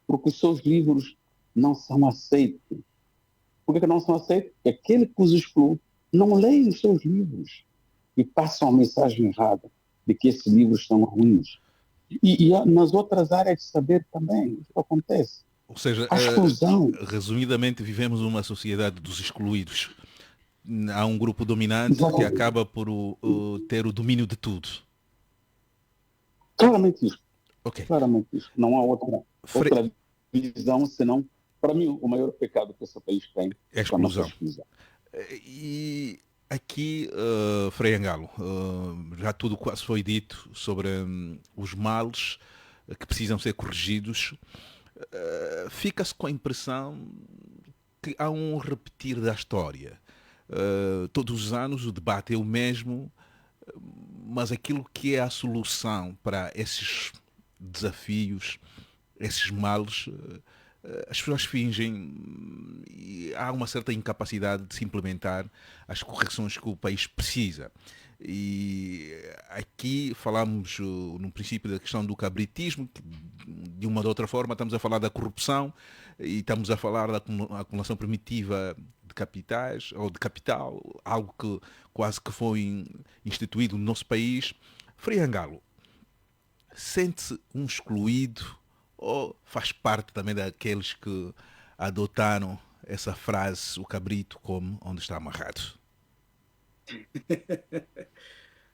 porque os seus livros não são aceitos. Por que não são aceitos? É aquele que os exclui não leem os seus livros e passam a mensagem errada de que esses livros são ruins. E nas outras áreas de saber também isso acontece. Ou seja, a exclusão. Resumidamente, vivemos numa sociedade dos excluídos. Há um grupo dominante que acaba por ter o domínio de tudo. Claramente isso. Okay. Claramente isso. Não há outra visão, senão, para mim, o maior pecado que esse país tem é a exclusão. E aqui, Frei Angalo, já tudo quase foi dito sobre os males que precisam ser corrigidos. Fica-se com a impressão que há um repetir da história. Todos os anos o debate é o mesmo, mas aquilo que é a solução para esses desafios, esses males, as pessoas fingem e há uma certa incapacidade de se implementar as correções que o país precisa. E aqui falamos no princípio da questão do cabritismo, de uma ou de outra forma estamos a falar da corrupção e estamos a falar da acumulação primitiva de capitais ou de capital, algo que quase que foi instituído no nosso país. Frei Angalo, sente-se um excluído ou faz parte também daqueles que adotaram essa frase, o cabrito come onde está amarrado?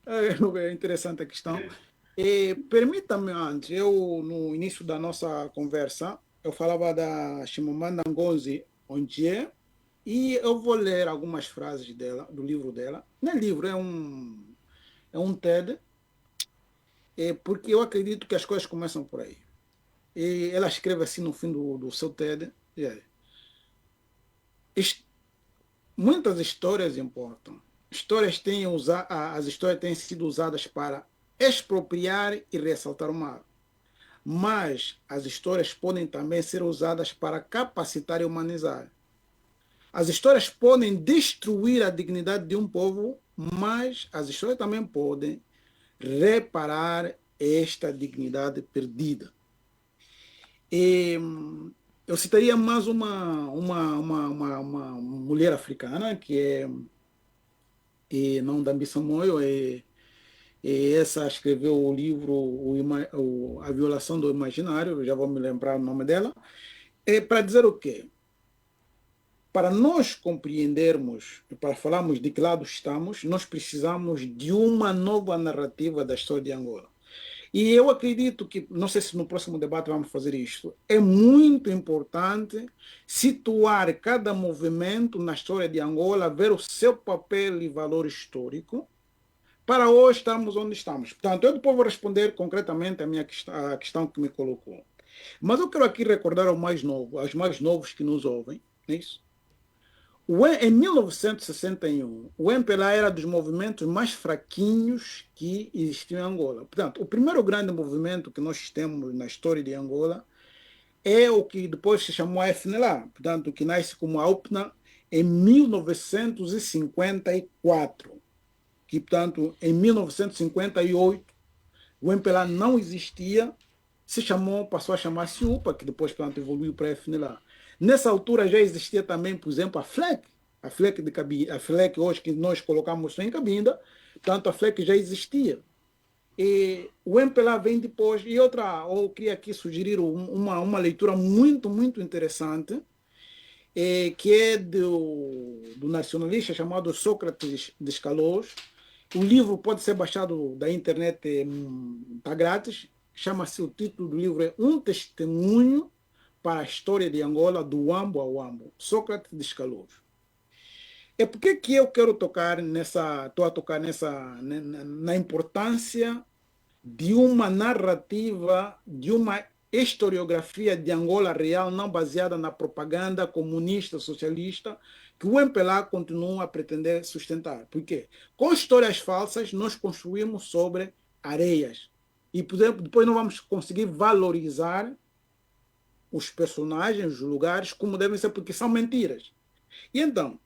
É interessante a questão. Permita-me antes, no início da nossa conversa, eu falava da Chimamanda Ngozi Adichie e eu vou ler algumas frases dela, do livro dela. Não é livro, é um TED, porque eu acredito que as coisas começam por aí. E ela escreve assim no fim do seu TED. Muitas histórias importam. As histórias têm sido usadas para expropriar e ressaltar o mal. Mas as histórias podem também ser usadas para capacitar e humanizar. As histórias podem destruir a dignidade de um povo, mas as histórias também podem reparar esta dignidade perdida. Eu citaria mais uma mulher africana, que é Nondambi Samoyo, essa escreveu o livro A Violação do Imaginário, já vou me lembrar o nome dela, para dizer o quê? Para nós compreendermos, para falarmos de que lado estamos, nós precisamos de uma nova narrativa da história de Angola. E eu acredito que, não sei se no próximo debate vamos fazer isto, é muito importante situar cada movimento na história de Angola, ver o seu papel e valor histórico, para hoje estarmos onde estamos. Portanto, eu depois vou responder concretamente a questão que me colocou. Mas eu quero aqui recordar ao mais novo, aos mais novos que nos ouvem, não é isso? Em 1961, o MPLA era dos movimentos mais fraquinhos que existiam em Angola. Portanto, o primeiro grande movimento que nós temos na história de Angola é o que depois se chamou a FNLA, portanto, que nasce como a UPNA em 1954. Que, portanto, em 1958, o MPLA não existia, passou a chamar-se UPA, que depois, portanto, evoluiu para a FNLA. Nessa altura já existia também, por exemplo, a FLEC de Cabinda, a FLEC hoje que nós colocamos em Cabinda, portanto, a FLEC já existia. E o MPLA vem depois, e eu queria aqui sugerir uma leitura muito, muito interessante, que é do nacionalista chamado Sócrates Descalós. O livro pode ser baixado da internet, está grátis. Chama-se, o título do livro é Um Testemunho para a História de Angola, do Uambo ao Uambo, Sócrates Descalós. É porque que eu quero estou a tocar na importância de uma narrativa, de uma historiografia de Angola real, não baseada na propaganda comunista, socialista, que o MPLA continua a pretender sustentar. Por quê? Com histórias falsas, nós construímos sobre areias. E, por exemplo, depois não vamos conseguir valorizar os personagens, os lugares, como devem ser, porque são mentiras. E então,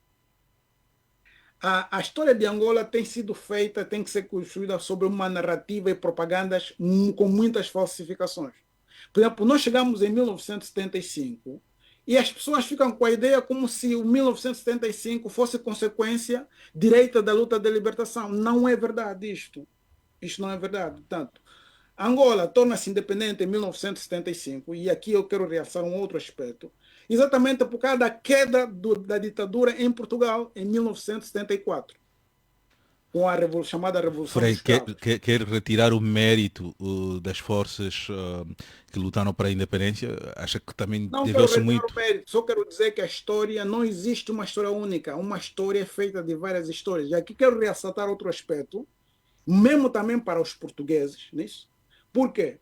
a história de Angola tem sido feita, tem que ser construída sobre uma narrativa e propagandas com muitas falsificações. Por exemplo, nós chegamos em 1975 e as pessoas ficam com a ideia como se o 1975 fosse consequência direta da luta de libertação. Não é verdade isto. Isto não é verdade. Portanto, Angola torna-se independente em 1975, e aqui eu quero realçar um outro aspecto, exatamente por causa da queda da ditadura em Portugal em 1974, com a chamada Revolução dos Cravos. Quer retirar o mérito das forças que lutaram para a independência? Acha que também deveu-se muito... O mérito, só quero dizer que a história, não existe uma história única, uma história é feita de várias histórias. E aqui quero ressaltar outro aspecto, mesmo também para os portugueses, nisso. Por quê?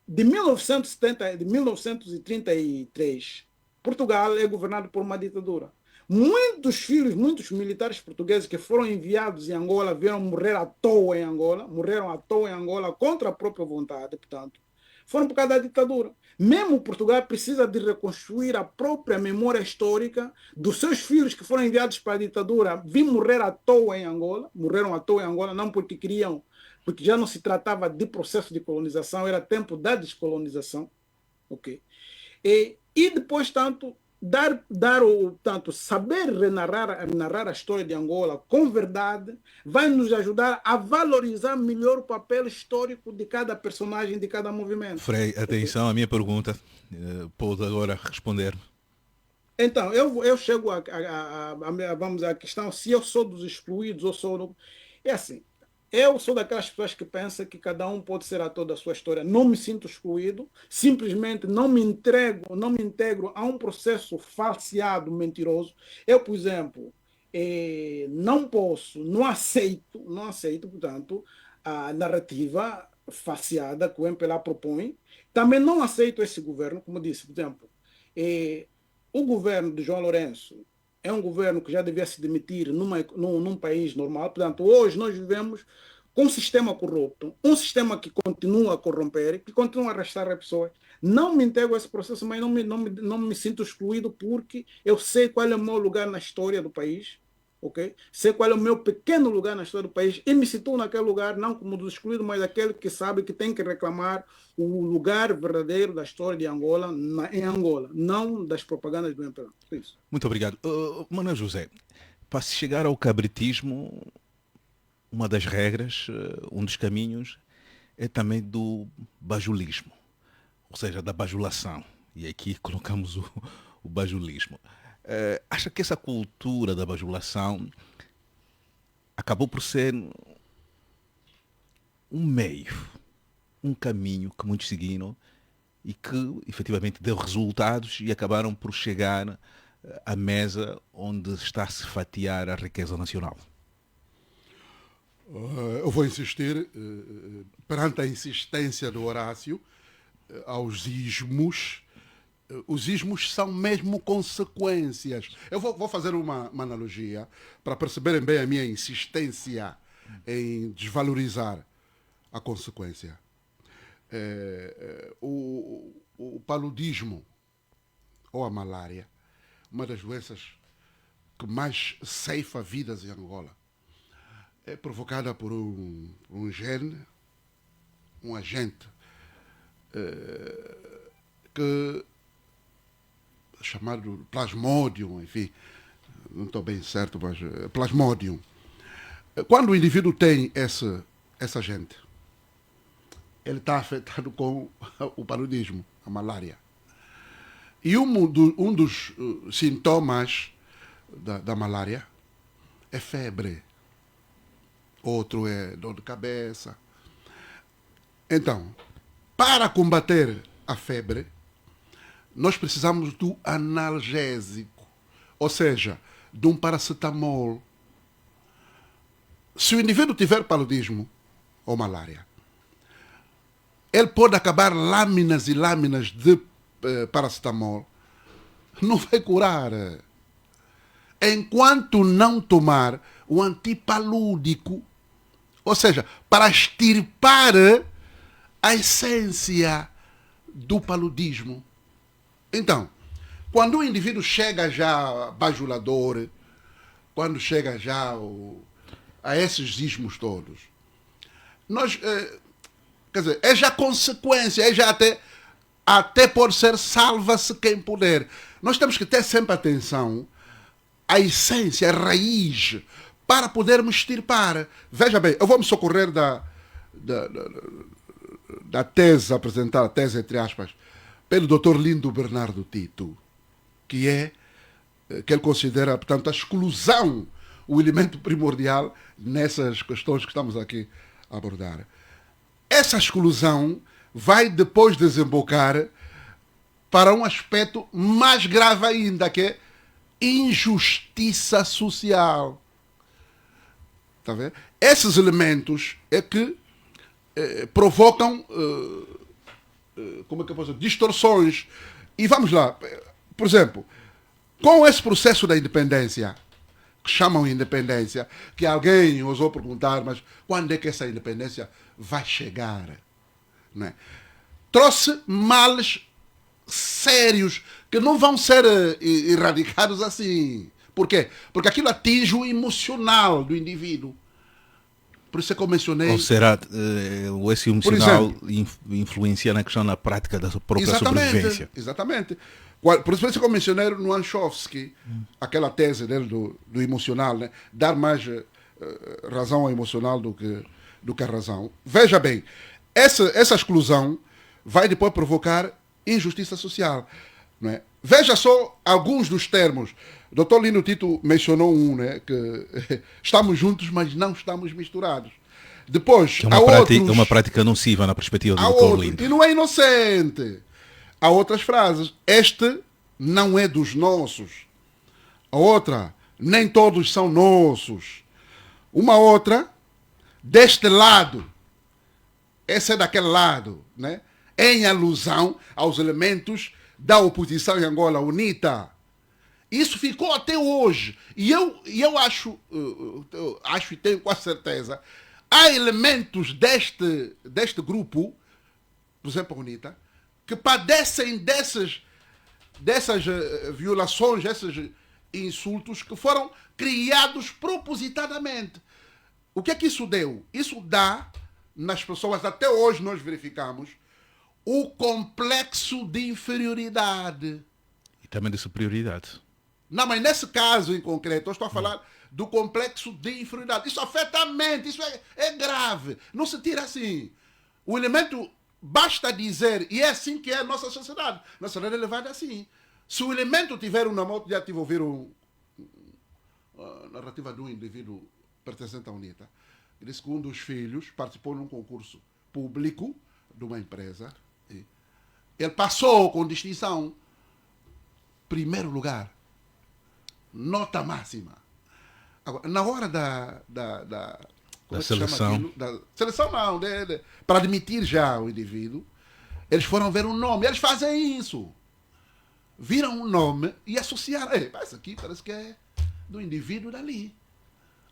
De 1933, Portugal é governado por uma ditadura. Muitos militares portugueses que foram enviados em Angola vieram morrer à toa em Angola, morreram à toa em Angola contra a própria vontade, portanto, foram por causa da ditadura. Mesmo Portugal precisa de reconstruir a própria memória histórica dos seus filhos que foram enviados para a ditadura, morrer à toa em Angola, morreram à toa em Angola, não porque queriam, porque já não se tratava de processo de colonização, era tempo da descolonização, ok? E depois, saber narrar a história de Angola com verdade vai nos ajudar a valorizar melhor o papel histórico de cada personagem, de cada movimento. Frei, atenção, a minha pergunta, pode agora responder. Então, eu chego vamos à questão, se eu sou dos excluídos ou sou... É assim, eu sou daquelas pessoas que pensam que cada um pode ser ator da sua história. Não me sinto excluído, simplesmente não me integro a um processo falseado, mentiroso. Eu, por exemplo, não aceito, portanto, a narrativa falseada que o MPLA propõe. Também não aceito esse governo, como disse, por exemplo, o governo de João Lourenço é um governo que já devia se demitir num país normal. Portanto, hoje nós vivemos com um sistema corrupto, um sistema que continua a corromper, que continua a arrastar as pessoas. Não me integro a esse processo, mas não me sinto excluído, porque eu sei qual é o meu lugar na história do país, ok? Sei qual é o meu pequeno lugar na história do país e me situo naquele lugar, não como dos excluídos, mas aquele que sabe que tem que reclamar o lugar verdadeiro da história de Angola em Angola, não das propagandas do MPLA. Isso. Muito obrigado. Manuel José, para se chegar ao cabritismo, uma das regras, um dos caminhos, é também do bajulismo, ou seja, da bajulação. E aqui colocamos o bajulismo. Acha que essa cultura da bajulação acabou por ser um meio um caminho que muitos seguiram e que efetivamente deu resultados e acabaram por chegar à mesa onde está a se fatiar a riqueza nacional? Eu vou insistir, perante a insistência do Horácio, aos ismos. Os ismos são mesmo consequências. Eu vou fazer uma analogia para perceberem bem a minha insistência em desvalorizar a consequência. O paludismo ou a malária, uma das doenças que mais ceifa vidas em Angola, é provocada por um gene, um agente que chamado plasmodium, enfim, não estou bem certo, mas plasmodium. Quando o indivíduo tem essa agente, ele está afetado com o paludismo, a malária. E um dos sintomas da malária é febre. Outro é dor de cabeça. Então, para combater a febre, nós precisamos do analgésico, ou seja, de um paracetamol. Se o indivíduo tiver paludismo ou malária, ele pode acabar lâminas e lâminas de paracetamol, não vai curar. Enquanto não tomar o antipalúdico, ou seja, para extirpar a essência do paludismo. Então, quando o indivíduo chega já bajulador, quando chega já a esses ismos todos, nós, quer dizer, é já consequência, é já até por ser salva-se quem puder. Nós temos que ter sempre atenção à essência, à raiz, para podermos extirpar. Veja bem, eu vou me socorrer da tese apresentada, a tese entre aspas, pelo Dr. Lindo Bernardo Tito, que ele considera, portanto, a exclusão o elemento primordial nessas questões que estamos aqui a abordar. Essa exclusão vai depois desembocar para um aspecto mais grave ainda, que é injustiça social. Está vendo? Esses elementos é que provocam como é que eu posso dizer? Distorções. E vamos lá, por exemplo, com esse processo da independência, que chamam independência, que alguém ousou perguntar, mas quando é que essa independência vai chegar? Não é? Trouxe males sérios que não vão ser erradicados assim. Por quê? Porque aquilo atinge o emocional do indivíduo. Por isso é que eu mencionei... Ou será esse emocional influencia na questão, na prática da própria sobrevivência? Exatamente. Por isso é que eu mencionei no Anchofsky, aquela tese dele do emocional, né? Dar mais razão ao emocional do que a razão. Veja bem, essa exclusão vai depois provocar injustiça social. Não é? Veja só alguns dos termos. O Dr. Lino Tito mencionou né, que estamos juntos, mas não estamos misturados. Depois, é uma prática nociva na perspectiva do Dr. Lindo. E não é inocente. Há outras frases. Este não é dos nossos. A outra, nem todos são nossos. Uma outra, deste lado. Esse é daquele lado, né? Em alusão aos elementos da oposição em Angola, UNITA. Isso ficou até hoje. E eu acho e tenho quase certeza, há elementos deste grupo, por exemplo, a UNITA, que padecem dessas violações, desses insultos que foram criados propositadamente. O que é que isso deu? Isso dá nas pessoas, até hoje nós verificamos, o complexo de inferioridade. E também de superioridade. Não, mas nesse caso em concreto, eu estou a falar do complexo de inferioridade. Isso afeta a mente, isso é grave. Não se tira assim. O elemento, basta dizer, e é assim que é a nossa sociedade. Nossa sociedade é levada assim. Se o elemento tiver uma moto, já tive a ouvir a narrativa de um indivíduo pertencente à UNITA. Ele disse que um dos filhos participou num concurso público de uma empresa. Ele passou com distinção. Primeiro lugar. Nota máxima. Agora, na hora da seleção. Seleção não, para admitir já o indivíduo, eles foram ver um nome. Eles fazem isso. Viram um nome e associaram. Isso aqui parece que é do indivíduo dali.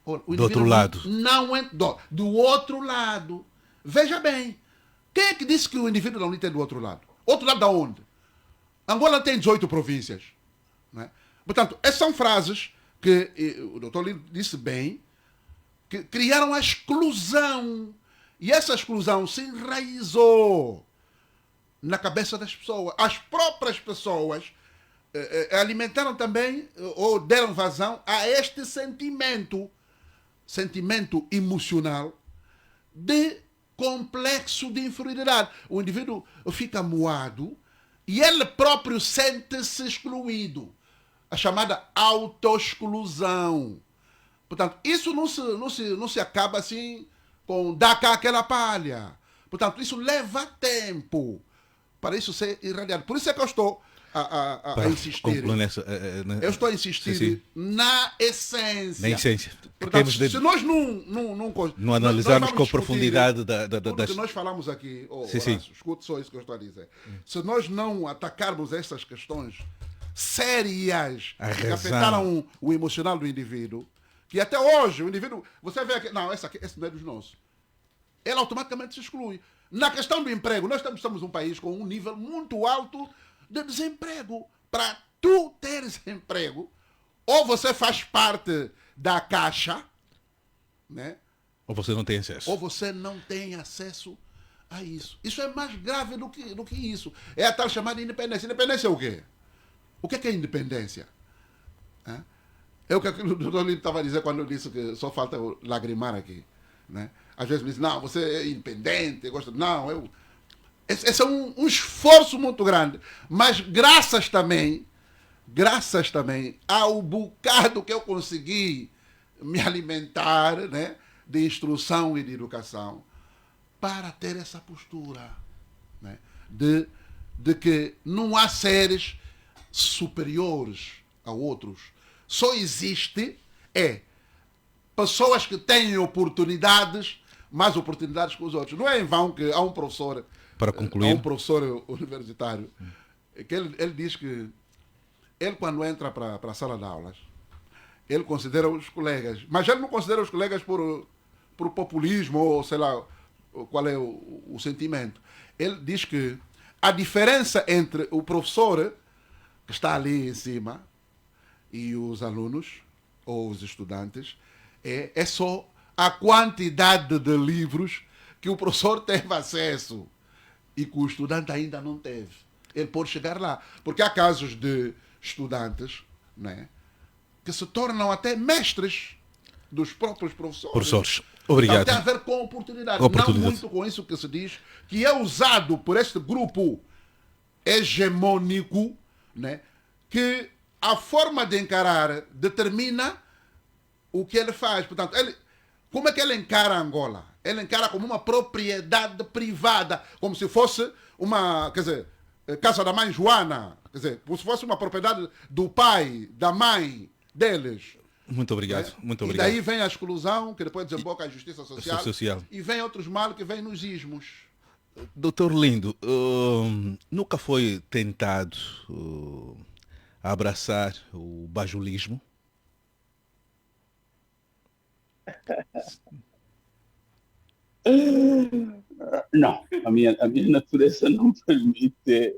Do outro lado. Não é do outro lado. Veja bem. Quem é que disse que o indivíduo da UNITA é do outro lado? Outro lado da onde? Angola tem 18 províncias. Né? Portanto, essas são frases que o doutor Lindo disse bem, que criaram a exclusão. E essa exclusão se enraizou na cabeça das pessoas. As próprias pessoas alimentaram também, ou deram vazão a este sentimento emocional de complexo de inferioridade. O indivíduo fica moado e ele próprio sente-se excluído. A chamada autoexclusão. Portanto, isso não se acaba assim com dar cá aquela palha. Portanto, isso leva tempo para isso ser irradiado. Por isso é que eu estou a insistir. Eu estou a insistir na essência. Na essência. Portanto, se nós não analisarmos com profundidade que nós falamos aqui, Horácio, escute só isso que eu estou a dizer. Se nós não atacarmos essas questões sérias que afetaram o emocional do indivíduo, que até hoje o indivíduo, você vê que não, esse não é dos nossos, ele automaticamente se exclui. Na questão do emprego, nós estamos um país com um nível muito alto de desemprego. Para tu teres emprego, ou você faz parte da caixa, né? Ou você não tem acesso. Ou você não tem acesso a isso. Isso é mais grave do que isso. É a tal chamada independência. Independência é o quê? O que é independência? É o que o doutor Lino estava a dizer quando eu disse que só falta eu lagrimar aqui. Né? Às vezes me diz, não, você é independente, gosta. Não, esse é um esforço muito grande. Mas graças também ao bocado que eu consegui me alimentar, né, de instrução e de educação, para ter essa postura, né, de que não há seres superiores a outros. Só existe pessoas que têm oportunidades, mais oportunidades que os outros. Não é em vão que há um professor, para concluir, há um professor universitário, que ele diz que ele, quando entra para a sala de aulas, ele considera os colegas, mas ele não considera os colegas por populismo, ou sei lá qual é o sentimento. Ele diz que a diferença entre o professor que está ali em cima e os alunos ou os estudantes é só a quantidade de livros que o professor teve acesso e que o estudante ainda não teve. Ele pode chegar lá. Porque há casos de estudantes, né, que se tornam até mestres dos próprios professores. Obrigado. Então, tem a ver com oportunidade. Não muito com isso que se diz, que é usado por este grupo hegemônico, né, que a forma de encarar determina o que ele faz. Portanto, como é que ele encara Angola? Ele encara como uma propriedade privada, como se fosse uma, casa da mãe Joana, como se fosse uma propriedade do pai, da mãe deles. Muito obrigado, muito obrigado. E daí vem a exclusão, que depois desemboca a justiça social. E vem outros males que vêm nos ismos. Doutor Lindo, nunca foi tentado abraçar o bajulismo? Não, a minha natureza não permite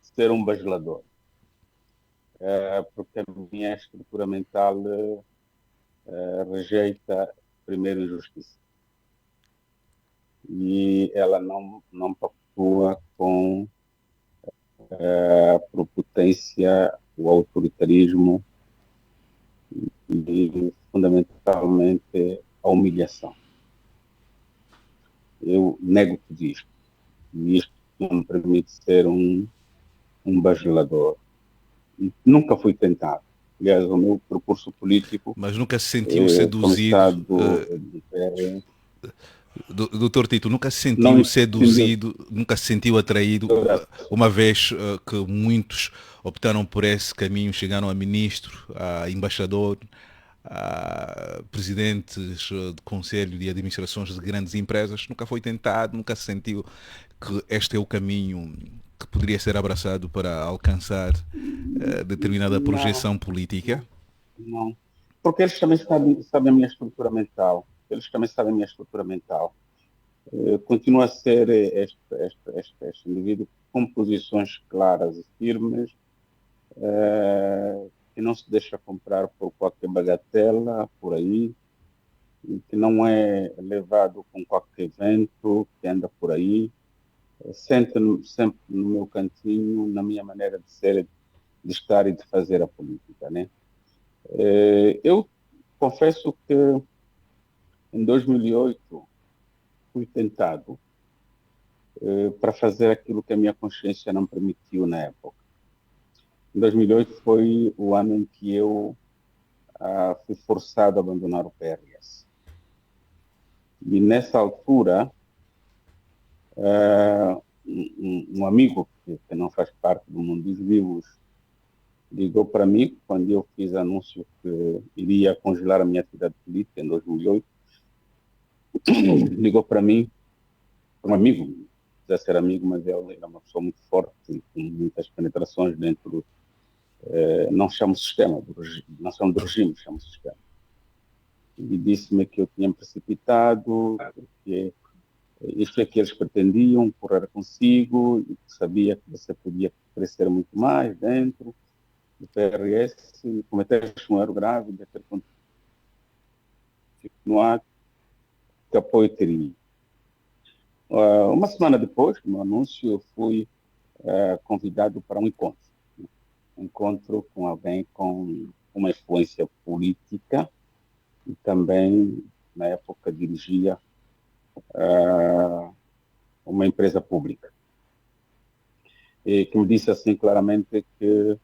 ser um bajulador. Porque a minha estrutura mental rejeita primeiro a justiça. E ela não pactua com a prepotência, o autoritarismo e, fundamentalmente, a humilhação. Eu nego tudo isto. E isto não me permite ser um bajulador. Nunca fui tentado. Aliás, o meu percurso político... Mas nunca se sentiu seduzido... Doutor Tito, nunca se sentiu Não, seduzido, nunca se sentiu atraído, uma vez que muitos optaram por esse caminho, chegaram a ministro, a embaixador, a presidentes de conselho de administrações de grandes empresas, nunca foi tentado, nunca se sentiu que este é o caminho que poderia ser abraçado para alcançar determinada projeção política? Não, porque eles também sabem a minha estrutura mental. Eles também sabem a minha estrutura mental. Continua a ser este indivíduo com posições claras e firmes, que não se deixa comprar por qualquer bagatela por aí, e que não é levado com qualquer vento que anda por aí, sempre no meu cantinho, na minha maneira de ser, de estar e de fazer a política, né? Eu confesso que em 2008 fui tentado para fazer aquilo que a minha consciência não permitiu na época. Em 2008 foi o ano em que eu fui forçado a abandonar o PRS. E nessa altura, um amigo que não faz parte do mundo dos vivos ligou para mim quando eu fiz anúncio que iria congelar a minha atividade política em 2008. Ligou para mim, um amigo, não quiser ser amigo, mas ele era uma pessoa muito forte, com muitas penetrações dentro, não chamo sistema, não chamo do regime, chamo sistema. E disse-me que eu tinha me precipitado, porque isto é que eles pretendiam, correr consigo, e que sabia que você podia crescer muito mais dentro do PRS, e cometer um erro grave de ter continuado, que apoio teria. Uma semana depois do meu anúncio, eu fui convidado para um encontro com alguém com uma influência política e também, na época, dirigia uma empresa pública. E que me disse assim claramente que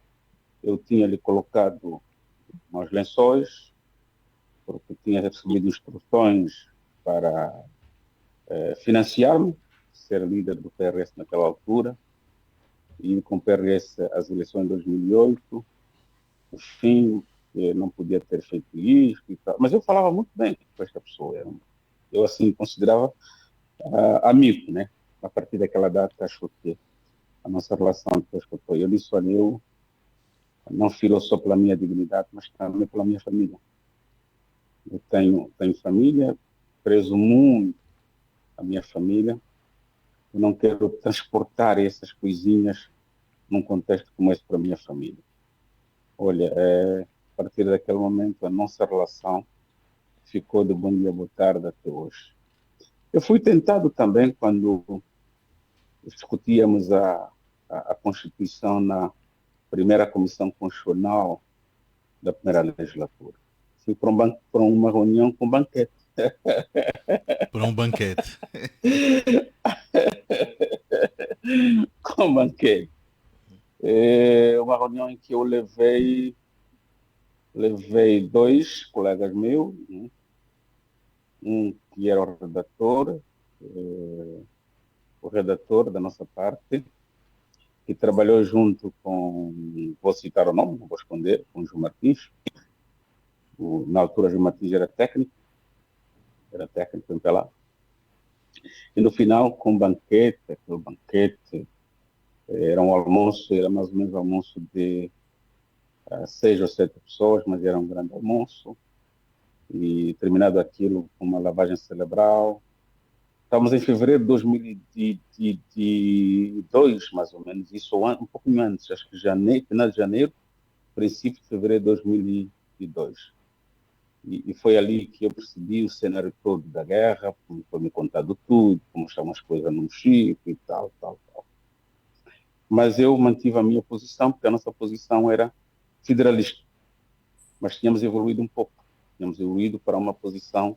eu tinha lhe colocado nos lençóis, porque tinha recebido instruções para financiar-me, ser líder do PRS naquela altura, e com o PRS as eleições de 2008, o fim, não podia ter feito isto e tal. Mas eu falava muito bem com esta pessoa. Eu, assim, considerava amigo, né? A partir daquela data, acho que a nossa relação depois foi. Eu disse, olha, eu não filo só pela minha dignidade, mas também pela minha família. Eu tenho família, prezo muito a minha família. Eu não quero transportar essas coisinhas num contexto como esse para a minha família. Olha, a partir daquele momento, a nossa relação ficou de bom dia, boa tarde até hoje. Eu fui tentado também quando discutíamos a Constituição na primeira Comissão Constitucional da primeira legislatura. Fui para uma reunião com banquete. Para um banquete. Com banquete. Uma reunião em que eu levei 2 colegas meus, né? Um que era o redator da nossa parte, que trabalhou junto com, vou citar o nome, não vou esconder, com o João Martins. Na altura, o João Martins era técnico em Pelá. E no final, com aquele banquete, era um almoço, era mais ou menos um almoço de 6 ou 7 pessoas, mas era um grande almoço. E terminado aquilo com uma lavagem cerebral. Estamos em fevereiro de 2002, mais ou menos, isso um pouquinho antes, acho que final de janeiro, princípio de fevereiro de 2002. E foi ali que eu percebi o cenário todo da guerra, foi me contado tudo, como estavam as coisas no Chico e tal. Mas eu mantive a minha posição, porque a nossa posição era federalista. Mas tínhamos evoluído um pouco. Tínhamos evoluído para uma posição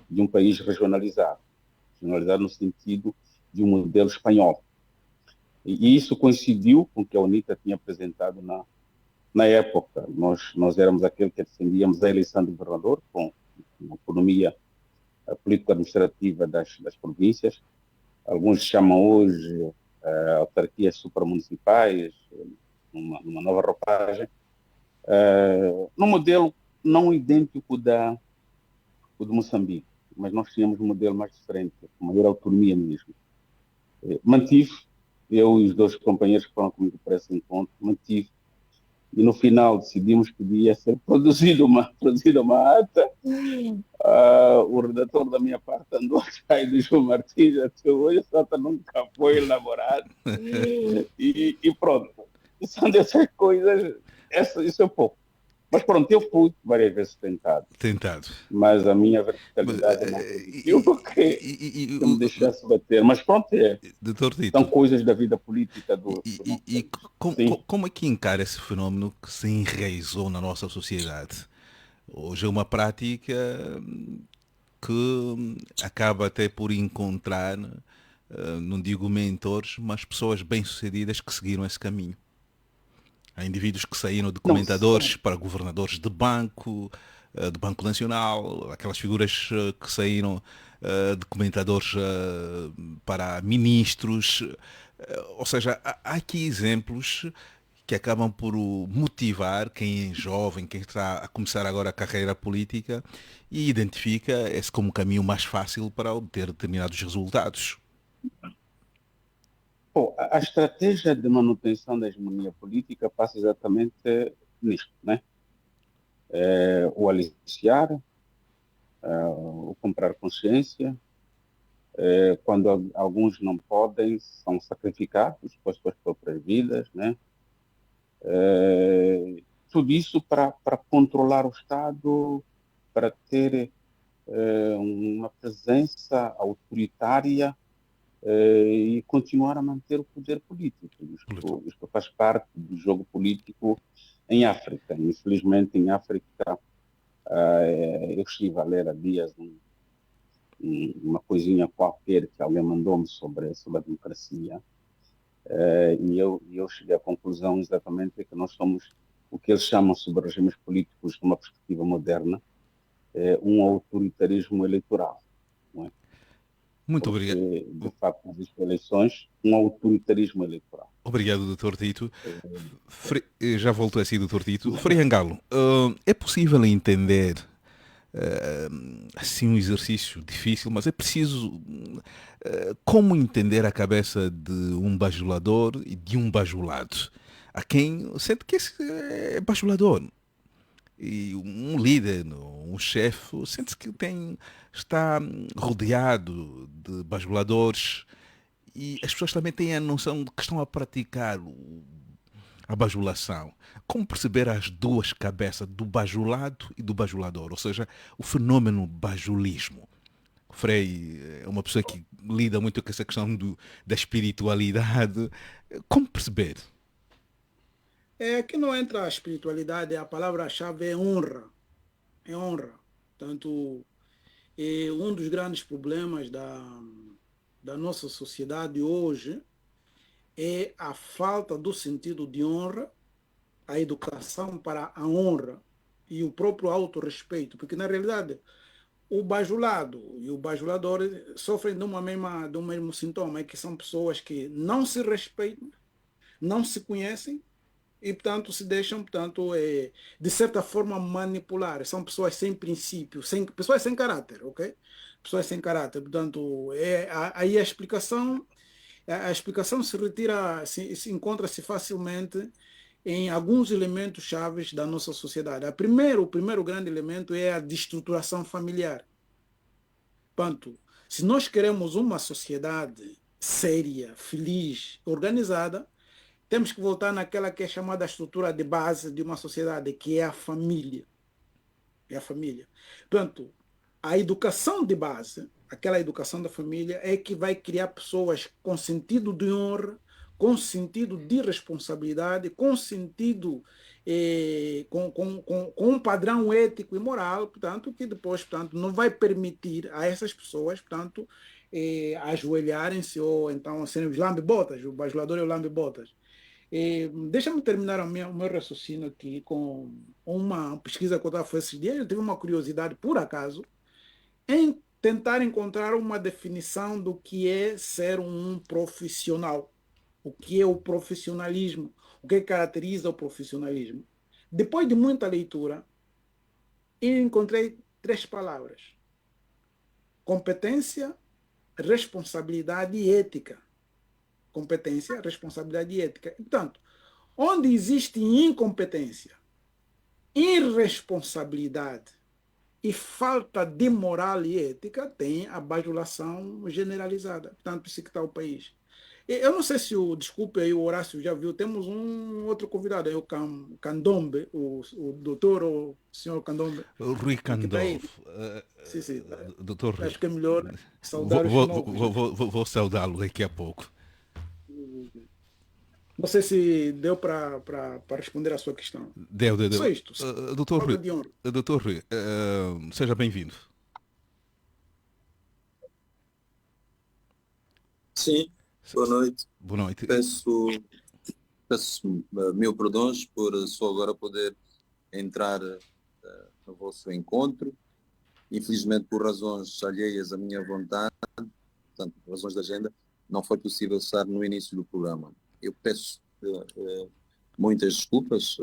de um país regionalizado no sentido de um modelo espanhol. E isso coincidiu com o que a UNITA tinha apresentado na época. Nós éramos aquele que defendíamos a eleição do governador, com uma economia a política administrativa das províncias. Alguns chamam hoje autarquias supramunicipais, numa nova roupagem, num modelo não idêntico o de Moçambique, mas nós tínhamos um modelo mais diferente, com maior autonomia mesmo. Mantive, eu e os 2 companheiros que foram comigo para esse encontro, mantive, e no final decidimos que devia ser produzida uma ata. O redator da minha parte andou atrás do João Martins até hoje, a ata nunca foi elaborada. E pronto, são dessas coisas, isso é pouco. Mas pronto, eu fui várias vezes tentado. Mas a minha verticalidade não permitiu que me deixasse bater. Mas pronto, Dr. Tito, são coisas da vida política. Como é que encara esse fenómeno que se enraizou na nossa sociedade? Hoje é uma prática que acaba até por encontrar, não digo mentores, mas pessoas bem-sucedidas que seguiram esse caminho. Há indivíduos que saíram de comentadores para governadores de Banco Nacional, aquelas figuras que saíram de comentadores para ministros. Ou seja, há aqui exemplos que acabam por motivar quem é jovem, quem está a começar agora a carreira política e identifica esse como o caminho mais fácil para obter determinados resultados. Bom, a estratégia de manutenção da hegemonia política passa exatamente nisto, né? O aliciar, o comprar consciência. Quando alguns não podem, são sacrificados com as suas próprias vidas, né? Tudo isso para controlar o Estado, para ter uma presença autoritária e continuar a manter o poder político. Isto faz parte do jogo político em África. Infelizmente, em África, eu estive a ler há dias uma coisinha qualquer que alguém mandou-me sobre a democracia, e eu cheguei à conclusão exatamente que nós somos o que eles chamam sobre regimes políticos numa perspectiva moderna, um autoritarismo eleitoral. Não é? Muito obrigado. De facto, existem eleições, um autoritarismo eleitoral. Obrigado, Dr. Tito. Já voltou a si, Dr. Tito. Frei Angalo, é possível entender, assim, um exercício difícil, mas é preciso, como entender a cabeça de um bajulador e de um bajulado? Há quem sente que esse é bajulador. E um líder, um chefe, sente-se que está rodeado de bajuladores e as pessoas também têm a noção de que estão a praticar a bajulação. Como perceber as duas cabeças, do bajulado e do bajulador? Ou seja, o fenômeno bajulismo. O Frei é uma pessoa que lida muito com essa questão da espiritualidade. Como perceber? Que não entra a espiritualidade, a palavra-chave é honra. É honra. Portanto, um dos grandes problemas da nossa sociedade hoje é a falta do sentido de honra, a educação para a honra e o próprio autorrespeito. Porque, na realidade, o bajulado e o bajulador sofrem do mesmo sintoma, que são pessoas que não se respeitam, não se conhecem, e, portanto, se deixam, de certa forma, manipular. São pessoas sem princípio, pessoas sem caráter, ok? Pessoas sem caráter. Portanto, aí a explicação se retira, se encontra-se facilmente em alguns elementos chaves da nossa sociedade. O primeiro grande elemento é a destruturação familiar. Portanto, se nós queremos uma sociedade séria, feliz, organizada, temos que voltar naquela que é chamada estrutura de base de uma sociedade, que é a família. É a família. Portanto, a educação de base, aquela educação da família, é que vai criar pessoas com sentido de honra, com sentido de responsabilidade, com sentido, com um padrão ético e moral, portanto, que depois, portanto, não vai permitir a essas pessoas, portanto, ajoelharem-se ou então serem os lambe-botas. O bajulador é o lambe-botas. Deixa-me terminar o meu raciocínio aqui com uma pesquisa que eu estava fazendo esses dias. Eu tive uma curiosidade, por acaso, em tentar encontrar uma definição do que é ser um profissional. O que é o profissionalismo? O que caracteriza o profissionalismo? Depois de muita leitura, eu encontrei 3 palavras: competência, responsabilidade e ética. Competência, responsabilidade e ética. Portanto, onde existe incompetência, irresponsabilidade e falta de moral e ética, tem a bajulação generalizada. Portanto, isso que está o país. Eu não sei se desculpe aí, o Horácio já viu, temos um outro convidado aí, o Candombe, o doutor, o senhor Candombe. O Rui Candombe. Sim, sim. Doutor Rui. Acho que é melhor saudar os novos. Vou saudá-lo daqui a pouco. Não sei se deu para responder a sua questão. Deu. Só isto. Doutor Rui, seja bem-vindo. Sim, boa noite. Boa noite. Peço mil perdões por só agora poder entrar no vosso encontro. Infelizmente, por razões alheias à minha vontade, portanto, por razões da agenda, não foi possível estar no início do programa. Eu peço muitas desculpas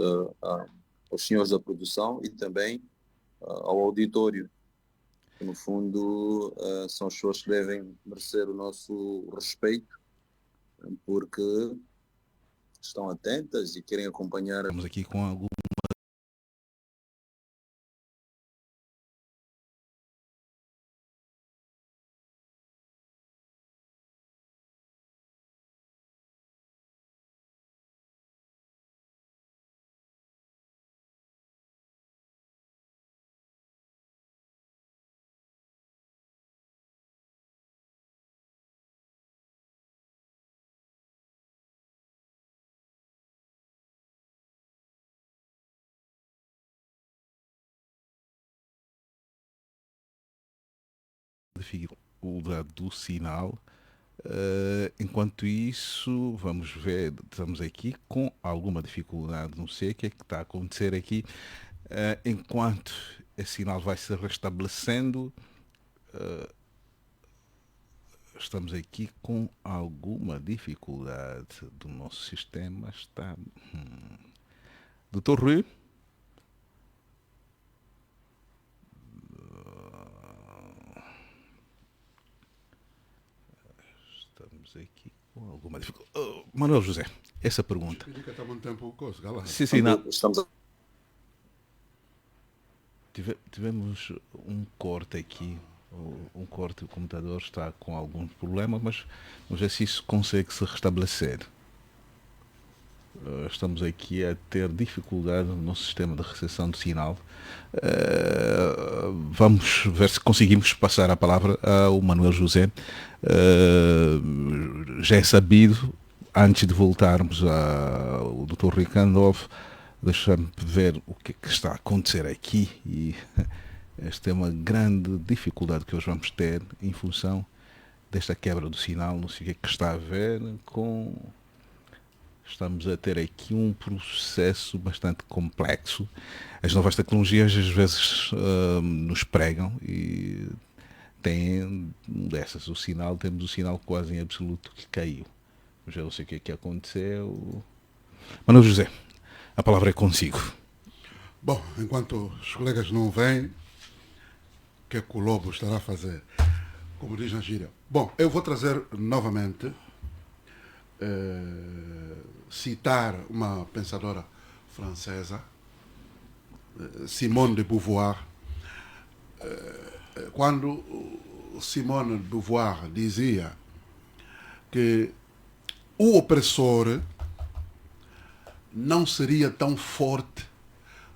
aos senhores da produção e também ao auditório, que no fundo são as pessoas que devem merecer o nosso respeito, porque estão atentas e querem acompanhar. Estamos aqui com algum dificuldade do sinal. Enquanto isso, vamos ver, estamos aqui com alguma dificuldade, não sei o que é que está a acontecer aqui. Enquanto esse sinal vai se restabelecendo, estamos aqui com alguma dificuldade do nosso sistema. Está. Doutor Rui? Estamos aqui com alguma dificuldade. Manuel José, essa pergunta. Sim, não. Tivemos um corte aqui. Um corte, o computador está com alguns problemas, mas vamos ver se isso consegue se restabelecer. Estamos aqui a ter dificuldade no nosso sistema de recepção de sinal. Vamos ver se conseguimos passar a palavra ao Manuel José. Já é sabido, antes de voltarmos ao Dr. Rui Candombe, deixa-me ver o que está a acontecer aqui. E esta é uma grande dificuldade que hoje vamos ter em função desta quebra do sinal. Não sei o que está a ver com... Estamos a ter aqui um processo bastante complexo. As novas tecnologias às vezes nos pregam e tem dessas. Temos o sinal quase em absoluto que caiu. Já não sei o que é que aconteceu. Manuel José, a palavra é consigo. Bom, enquanto os colegas não vêm, o que é que o Lobo estará a fazer? Como diz na gíria. Bom, eu vou trazer novamente, citar uma pensadora francesa, Simone de Beauvoir. Quando Simone de Beauvoir dizia que o opressor não seria tão forte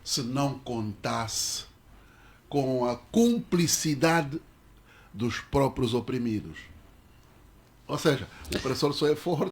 se não contasse com a cumplicidade dos próprios oprimidos. Ou seja, o opressor só é forte